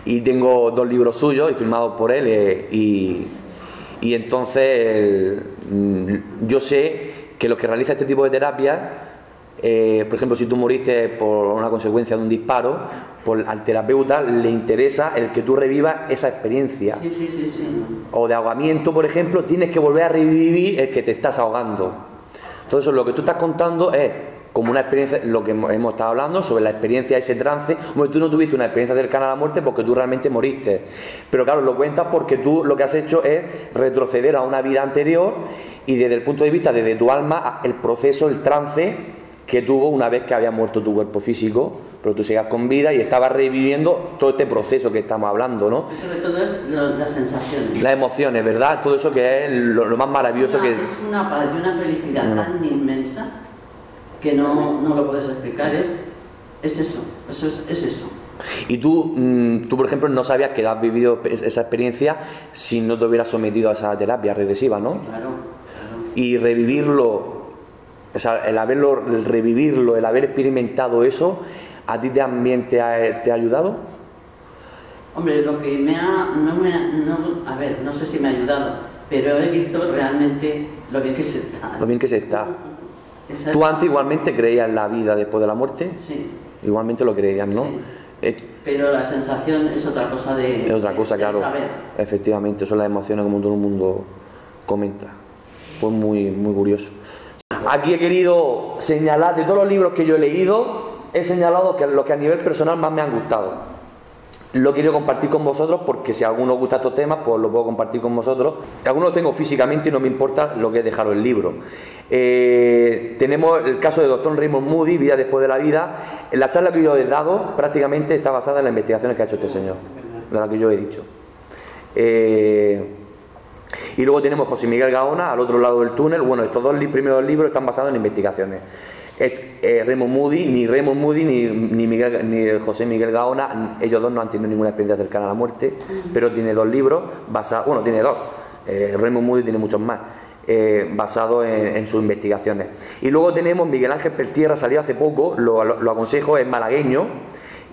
y tengo 2 libros suyos y firmados por él y entonces yo sé que los que realizan este tipo de terapia por ejemplo, si tú moriste por una consecuencia de un disparo, pues al terapeuta le interesa el que tú revivas esa experiencia. Sí. O de ahogamiento, por ejemplo, tienes que volver a revivir el que te estás ahogando. Entonces, lo que tú estás contando es como una experiencia, lo que hemos estado hablando sobre la experiencia de ese trance. Bueno, tú no tuviste una experiencia cercana a la muerte porque tú realmente moriste, pero claro, lo cuentas porque tú lo que has hecho es retroceder a una vida anterior y desde el punto de vista, desde tu alma, el proceso, el trance que tuvo una vez que había muerto tu cuerpo físico, pero tú sigas con vida y estabas reviviendo todo este proceso que estamos hablando, ¿no? Y sobre todo es las sensaciones. Las emociones, ¿verdad? Todo eso que es lo más maravilloso que... Es una paz y una felicidad tan inmensa que no lo puedes explicar. Es eso. Y tú, por ejemplo, no sabías que has vivido esa experiencia si no te hubieras sometido a esa terapia regresiva, ¿no? Claro. Y revivirlo, o sea, el revivirlo, el haber experimentado eso, ¿a ti también te ha ayudado? Hombre, lo que a ver, no sé si me ha ayudado, pero he visto realmente lo bien que se está. Lo bien que se está. ¿Tú antes igualmente creías en la vida después de la muerte? Sí. Igualmente lo creías, ¿no? Sí. Pero la sensación es otra cosa es otra cosa, claro. Saber. Efectivamente, son las emociones como todo el mundo comenta. Pues muy curioso. Aquí he querido señalar, de todos los libros que yo he leído, he señalado que los que a nivel personal más me han gustado. Lo he querido compartir con vosotros porque si a alguno os gusta estos temas, pues lo puedo compartir con vosotros. Algunos los tengo físicamente y no me importa lo que es dejaros el libro. Tenemos el caso de Dr. Raymond Moody, Vida después de la vida. La charla que yo he dado prácticamente está basada en las investigaciones que ha hecho este señor, de la que yo he dicho. Y luego tenemos José Miguel Gaona, Al otro lado del túnel. Bueno, estos dos primeros libros están basados en investigaciones. Raymond Moody, ni José Miguel Gaona, ellos dos no han tenido ninguna experiencia cercana a la muerte, pero tiene dos libros basados, bueno, tiene dos. Raymond Moody tiene muchos más, basados en sus investigaciones. Y luego tenemos Miguel Ángel Peltierra, salió hace poco, lo aconsejo, es malagueño,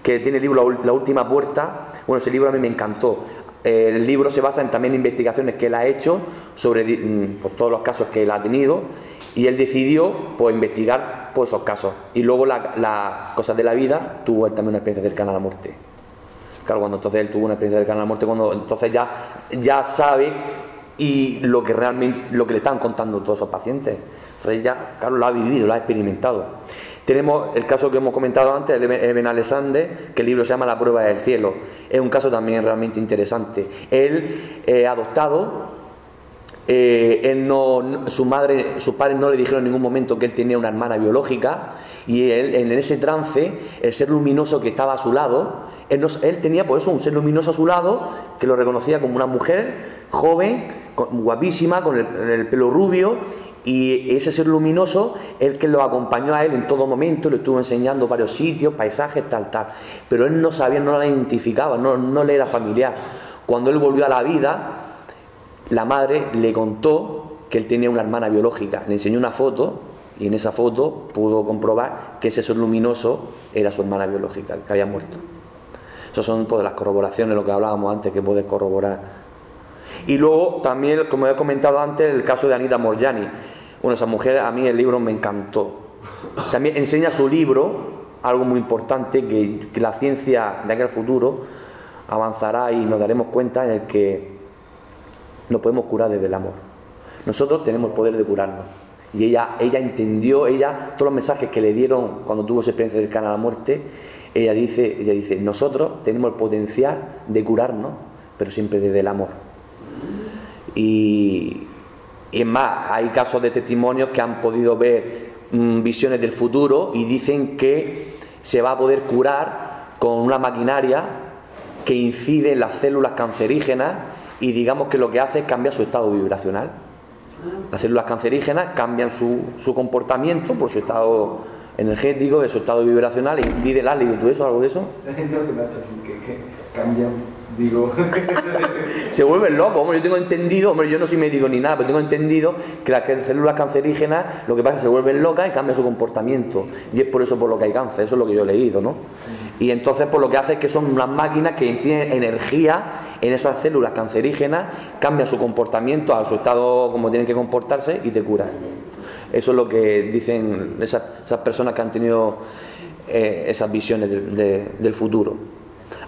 que tiene el libro La última puerta. Bueno, ese libro a mí me encantó. El libro se basa también en investigaciones que él ha hecho sobre pues, todos los casos que él ha tenido, y él decidió pues investigar pues, esos casos. Y luego las cosas de la vida, tuvo él también una experiencia cercana a la muerte. Claro, cuando entonces él tuvo una experiencia cercana a la muerte, cuando entonces ya sabe y lo que le están contando todos esos pacientes. Entonces ya, claro, lo ha vivido, lo ha experimentado. Tenemos el caso que hemos comentado antes, Eben Alexander, que el libro se llama La prueba del cielo. Es un caso también realmente interesante. Él, adoptado, sus padres no le dijeron en ningún momento que él tenía una hermana biológica, y él, en ese trance, el ser luminoso que estaba a su lado, él tenía por eso un ser luminoso a su lado que lo reconocía como una mujer joven, guapísima, con el pelo rubio, y ese ser luminoso, el que lo acompañó a él en todo momento, le estuvo enseñando varios sitios, paisajes, tal, pero él no sabía, no la identificaba, no le era familiar. Cuando él volvió a la vida, la madre le contó que él tenía una hermana biológica, le enseñó una foto, y en esa foto pudo comprobar que ese ser luminoso era su hermana biológica, que había muerto. Esas son pues, las corroboraciones, lo que hablábamos antes, que puedes corroborar. Y luego también, como he comentado antes, el caso de Anita Moorjani. Bueno, esa mujer, a mí el libro me encantó. También enseña su libro, algo muy importante, que la ciencia de aquel futuro avanzará y nos daremos cuenta en el que nos podemos curar desde el amor. Nosotros tenemos el poder de curarnos. Y ella entendió, todos los mensajes que le dieron cuando tuvo esa experiencia cercana a la muerte, ella dice, nosotros tenemos el potencial de curarnos, pero siempre desde el amor. Y es más, hay casos de testimonios que han podido ver visiones del futuro y dicen que se va a poder curar con una maquinaria que incide en las células cancerígenas, y digamos que lo que hace es cambiar su estado vibracional. Las células cancerígenas cambian su comportamiento por su estado energético, de su estado vibracional, e incide. ¿Has leído tú eso, algo de eso? No, que cambian, digo... Se vuelven locos. Hombre, yo tengo entendido, hombre, yo no soy médico ni nada, pero tengo entendido que las células cancerígenas lo que pasa es que se vuelven locas y cambian su comportamiento, y es por eso por lo que hay cáncer. Eso es lo que yo he leído, ¿no? Y entonces pues lo que hace es que son unas máquinas que inciden energía en esas células cancerígenas, cambian su comportamiento a su estado como tienen que comportarse y te curan. Eso es lo que dicen esas personas que han tenido esas visiones del futuro.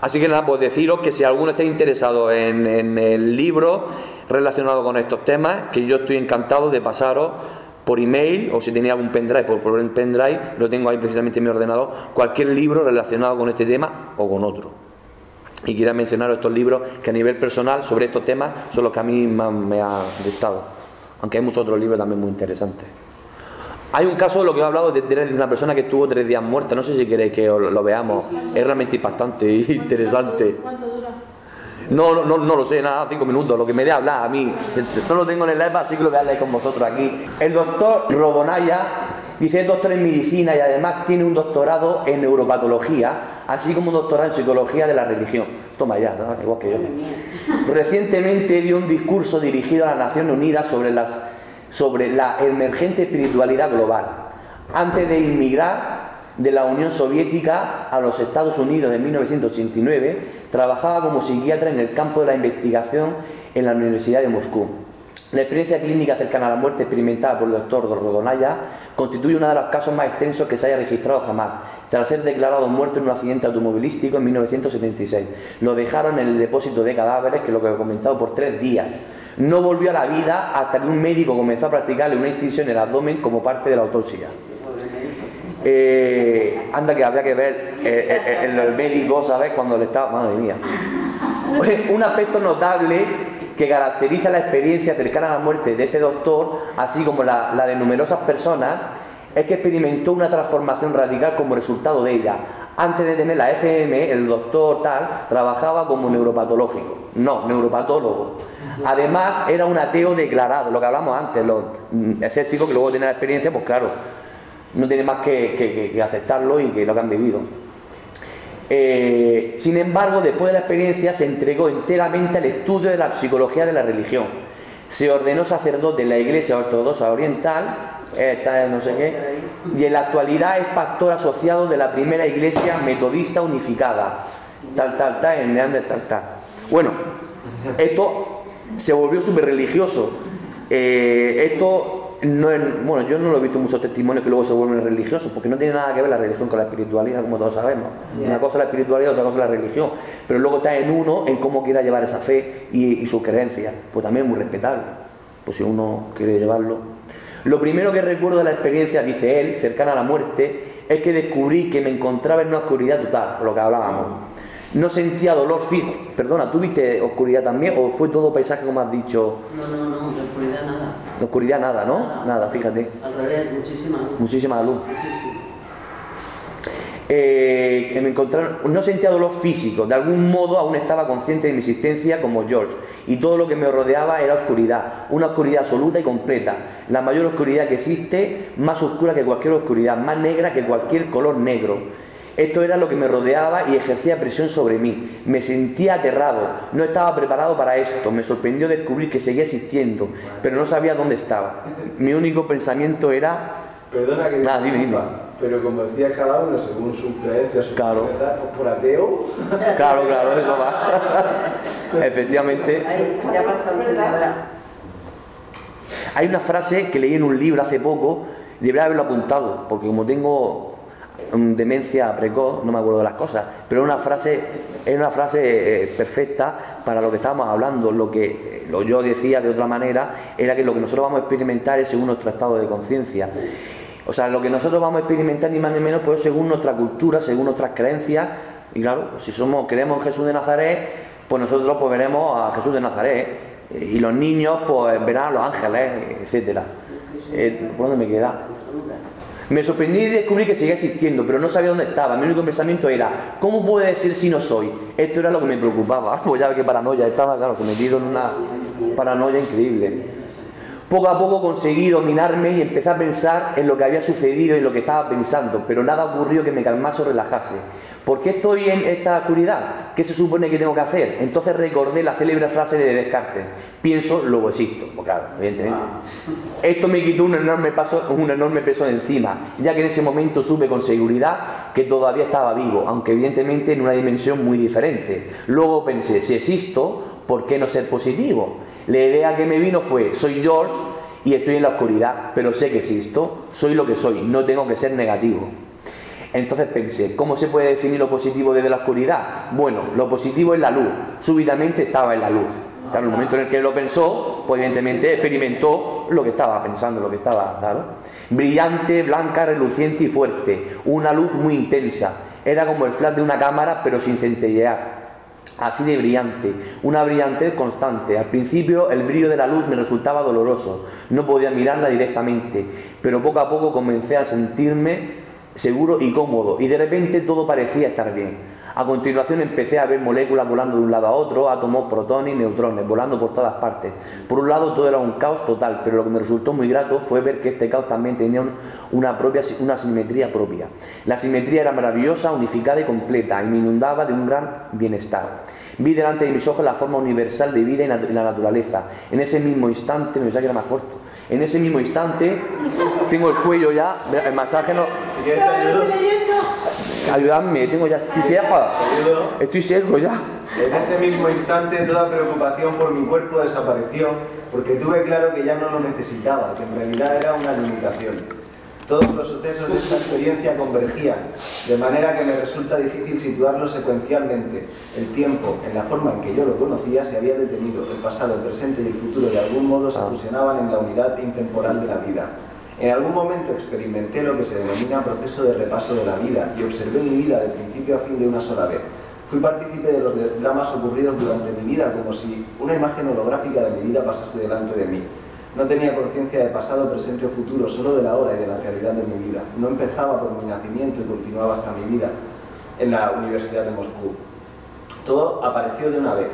Así que nada, pues deciros que si alguno está interesado en el libro relacionado con estos temas, que yo estoy encantado de pasaros por email, o si tenía algún pendrive, por el pendrive, lo tengo ahí precisamente en mi ordenador, cualquier libro relacionado con este tema o con otro. Y quería mencionaros estos libros que a nivel personal sobre estos temas son los que a mí más me han gustado, aunque hay muchos otros libros también muy interesantes. Hay un caso de lo que he hablado de una persona que estuvo 3 días muerta, no sé si queréis que lo veamos, es realmente impactante e interesante. ¿Cuánto dura? No lo sé, nada, 5 minutos, lo que me dé hablar a mí. No lo tengo en el iPad, así que lo voy a leer con vosotros aquí. El doctor Rodonaya dice, es doctor en medicina y además tiene un doctorado en neuropatología, así como un doctorado en psicología de la religión. Toma ya, ¿no? Igual que yo. Recientemente dio un discurso dirigido a las Naciones Unidas sobre la emergente espiritualidad global. Antes de inmigrar de la Unión Soviética a los Estados Unidos en 1989, trabajaba como psiquiatra en el campo de la investigación en la Universidad de Moscú. La experiencia clínica cercana a la muerte experimentada por el doctor Rodonaya constituye uno de los casos más extensos que se haya registrado jamás, tras ser declarado muerto en un accidente automovilístico en 1976. Lo dejaron en el depósito de cadáveres, que es lo que he comentado, por 3 días. No volvió a la vida hasta que un médico comenzó a practicarle una incisión en el abdomen como parte de la autopsia. Anda que habría que ver el médico, ¿sabes? Cuando le estaba... Madre mía. Un aspecto notable que caracteriza la experiencia cercana a la muerte de este doctor, así como la de numerosas personas, es que experimentó una transformación radical como resultado de ella. Antes de tener la FM, el doctor tal trabajaba como neuropatólogo. Además, era un ateo declarado, lo que hablamos antes, los escépticos que luego tienen la experiencia, pues claro, no tienen más que aceptarlo y que lo que han vivido. Sin embargo, después de la experiencia se entregó enteramente al estudio de la psicología de la religión. Se ordenó sacerdote en la Iglesia Ortodoxa Oriental, no sé qué, y en la actualidad es pastor asociado de la primera Iglesia Metodista Unificada, en Neandertal. Bueno, esto se volvió súper religioso. Esto no es, bueno, yo no lo he visto en muchos testimonios que luego se vuelven religiosos, porque no tiene nada que ver la religión con la espiritualidad, como todos sabemos. Una cosa es la espiritualidad, otra cosa es la religión, pero luego está en uno en cómo quiera llevar esa fe y sus creencias, pues también es muy respetable, pues si uno quiere llevarlo. Lo primero que recuerdo de la experiencia, dice él, cercana a la muerte, es que descubrí que me encontraba en una oscuridad total, por lo que hablábamos. No sentía dolor físico. Perdona, ¿tú viste oscuridad también o fue todo paisaje como has dicho? No, de oscuridad nada. De oscuridad nada, ¿no? Nada, fíjate. Al revés, muchísima luz. Muchísima luz. Muchísima. Me encontraron, no sentía dolor físico, de algún modo aún estaba consciente de mi existencia como George, y todo lo que me rodeaba era oscuridad, una oscuridad absoluta y completa, la mayor oscuridad que existe, más oscura que cualquier oscuridad, más negra que cualquier color negro. Esto era lo que me rodeaba y ejercía presión sobre mí. Me sentía aterrado, no estaba preparado para esto, me sorprendió descubrir que seguía existiendo, pero no sabía dónde estaba. Mi único pensamiento era... Perdona que... dime. Pero como decía cada uno, según su creencia, su verdad, por ateo... Claro, eso va. Efectivamente. Se ha pasado verdad. Hay una frase que leí en un libro hace poco, debería haberlo apuntado, porque como tengo demencia precoz, no me acuerdo de las cosas, pero es una frase perfecta para lo que estábamos hablando. Lo que yo decía de otra manera era que lo que nosotros vamos a experimentar es según nuestro estado de conciencia. O sea, lo que nosotros vamos a experimentar ni más ni menos pues según nuestra cultura, según nuestras creencias. Y claro, pues si creemos en Jesús de Nazaret, pues nosotros pues veremos a Jesús de Nazaret, y los niños pues verán a los ángeles, etcétera. ¿Por dónde me queda? Me sorprendí y descubrí que seguía existiendo, pero no sabía dónde estaba. Mi único pensamiento era, ¿cómo puede decir si no soy? Esto era lo que me preocupaba. Pues ya ve qué paranoia, estaba claro, sometido en una paranoia increíble. Poco a poco conseguí dominarme y empecé a pensar en lo que había sucedido y en lo que estaba pensando, pero nada ocurrió que me calmase o relajase. ¿Por qué estoy en esta oscuridad? ¿Qué se supone que tengo que hacer? Entonces recordé la célebre frase de Descartes: pienso, luego existo. Pues claro, evidentemente. Esto me quitó un enorme peso de encima, ya que en ese momento supe con seguridad que todavía estaba vivo, aunque evidentemente en una dimensión muy diferente. Luego pensé, si existo, ¿por qué no ser positivo? La idea que me vino fue, soy George y estoy en la oscuridad, pero sé que existo, soy lo que soy, no tengo que ser negativo. Entonces pensé, ¿cómo se puede definir lo positivo desde la oscuridad? Bueno, lo positivo es la luz, súbitamente estaba en la luz. Claro, en el momento en el que lo pensó, pues evidentemente experimentó lo que estaba pensando, lo que estaba, claro. Brillante, blanca, reluciente y fuerte, una luz muy intensa. Era como el flash de una cámara, pero sin centellear. Así de brillante, una brillantez constante. Al principio el brillo de la luz me resultaba doloroso, no podía mirarla directamente, pero poco a poco comencé a sentirme seguro y cómodo, y de repente todo parecía estar bien. A continuación empecé a ver moléculas volando de un lado a otro, átomos, protones y neutrones, volando por todas partes. Por un lado todo era un caos total, pero lo que me resultó muy grato fue ver que este caos también tenía una simetría propia. La simetría era maravillosa, unificada y completa, y me inundaba de un gran bienestar. Vi delante de mis ojos la forma universal de vida y la naturaleza. En ese mismo instante, me pensaba que era más corto, en ese mismo instante tengo el cuello ya, el masaje no... Ayudadme, tengo ya, estoy seco ya. En ese mismo instante toda preocupación por mi cuerpo desapareció, porque tuve claro que ya no lo necesitaba, que en realidad era una limitación. Todos los sucesos de esta experiencia convergían, de manera que me resulta difícil situarlo secuencialmente. El tiempo, en la forma en que yo lo conocía, se había detenido. El pasado, el presente y el futuro de algún modo se fusionaban en la unidad intemporal de la vida. En algún momento experimenté lo que se denomina proceso de repaso de la vida y observé mi vida de principio a fin de una sola vez. Fui partícipe de los dramas ocurridos durante mi vida, como si una imagen holográfica de mi vida pasase delante de mí. No tenía conciencia de pasado, presente o futuro, solo de la hora y de la realidad de mi vida. No empezaba por mi nacimiento y continuaba hasta mi vida en la Universidad de Moscú. Todo apareció de una vez.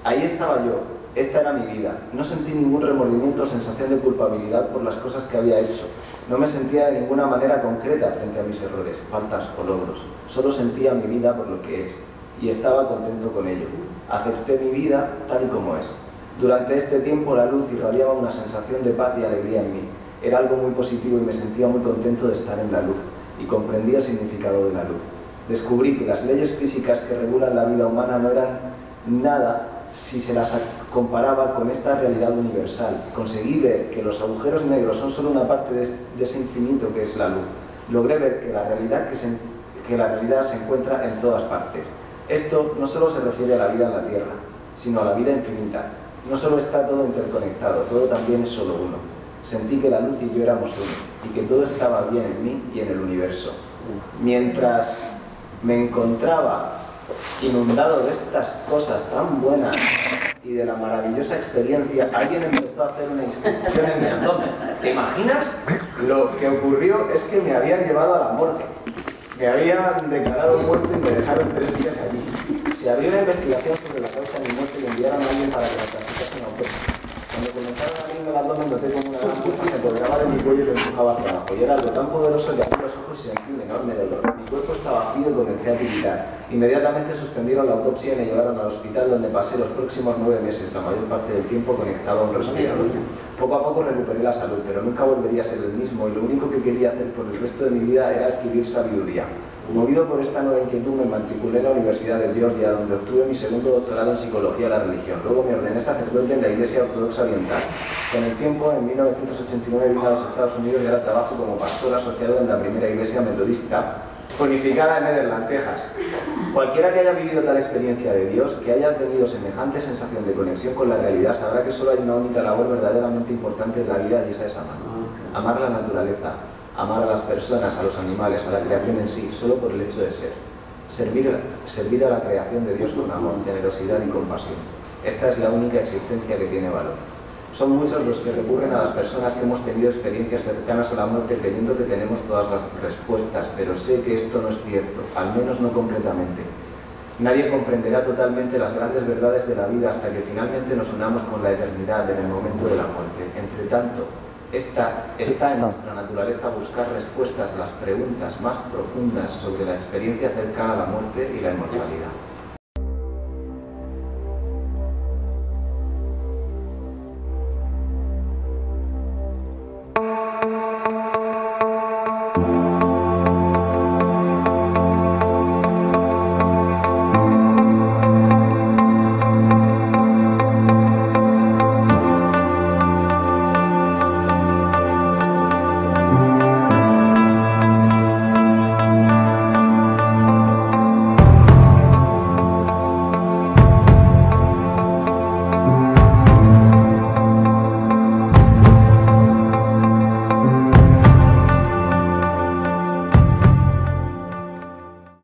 Ahí estaba yo. Esta era mi vida. No sentí ningún remordimiento o sensación de culpabilidad por las cosas que había hecho. No me sentía de ninguna manera concreta frente a mis errores, faltas o logros. Solo sentía mi vida por lo que es. Y estaba contento con ello. Acepté mi vida tal y como es. Durante este tiempo la luz irradiaba una sensación de paz y alegría en mí. Era algo muy positivo y me sentía muy contento de estar en la luz. Y comprendí el significado de la luz. Descubrí que las leyes físicas que regulan la vida humana no eran nada si se las comparaba con esta realidad universal. Conseguí ver que los agujeros negros son solo una parte de ese infinito que es la luz. Logré ver que la realidad se encuentra en todas partes. Esto no solo se refiere a la vida en la Tierra, sino a la vida infinita. No solo está todo interconectado, todo también es solo uno. Sentí que la luz y yo éramos uno, y que todo estaba bien en mí y en el universo. Mientras me encontraba inundado de estas cosas tan buenas y de la maravillosa experiencia, alguien empezó a hacer una inscripción en mi abdomen. ¿Te imaginas? Lo que ocurrió es que me habían llevado a la muerte. Me habían declarado muerto y me dejaron 3 días allí. Se abrió una investigación sobre la causa de mi muerte y enviaron a alguien para que la practicase en autopsia. Cuando comenzaron a abrirme el abdomen, noté como una gran fuerza se apoderaba de mi cuello y lo empujaba hacia abajo. Y era algo tan poderoso que abrí los ojos y sentí un enorme dolor. Mi cuerpo estaba frío y comencé a tiritar. Inmediatamente suspendieron la autopsia y me llevaron al hospital, donde pasé los próximos 9 meses, la mayor parte del tiempo conectado a un respirador. Poco a poco recuperé la salud, pero nunca volvería a ser el mismo, y lo único que quería hacer por el resto de mi vida era adquirir sabiduría. Movido por esta nueva inquietud, me matriculé en la Universidad de Georgia, donde obtuve mi segundo doctorado en Psicología de la Religión. Luego me ordené sacerdote en la Iglesia Ortodoxa Oriental. Con el tiempo, en 1989, vine a los Estados Unidos y ahora trabajo como pastor asociado en la primera iglesia metodista unificada en Nederland, Texas. Cualquiera que haya vivido tal experiencia de Dios, que haya tenido semejante sensación de conexión con la realidad, sabrá que solo hay una única labor verdaderamente importante en la vida, y esa es amar. Amar la naturaleza, amar a las personas, a los animales, a la creación en sí, solo por el hecho de ser. Servir a la creación de Dios con amor, generosidad y compasión. Esta es la única existencia que tiene valor. Son muchos los que recurren a las personas que hemos tenido experiencias cercanas a la muerte creyendo que tenemos todas las respuestas, pero sé que esto no es cierto, al menos no completamente. Nadie comprenderá totalmente las grandes verdades de la vida hasta que finalmente nos unamos con la eternidad en el momento de la muerte. Entre tanto, está en nuestra naturaleza buscar respuestas a las preguntas más profundas sobre la experiencia cercana a la muerte y la inmortalidad.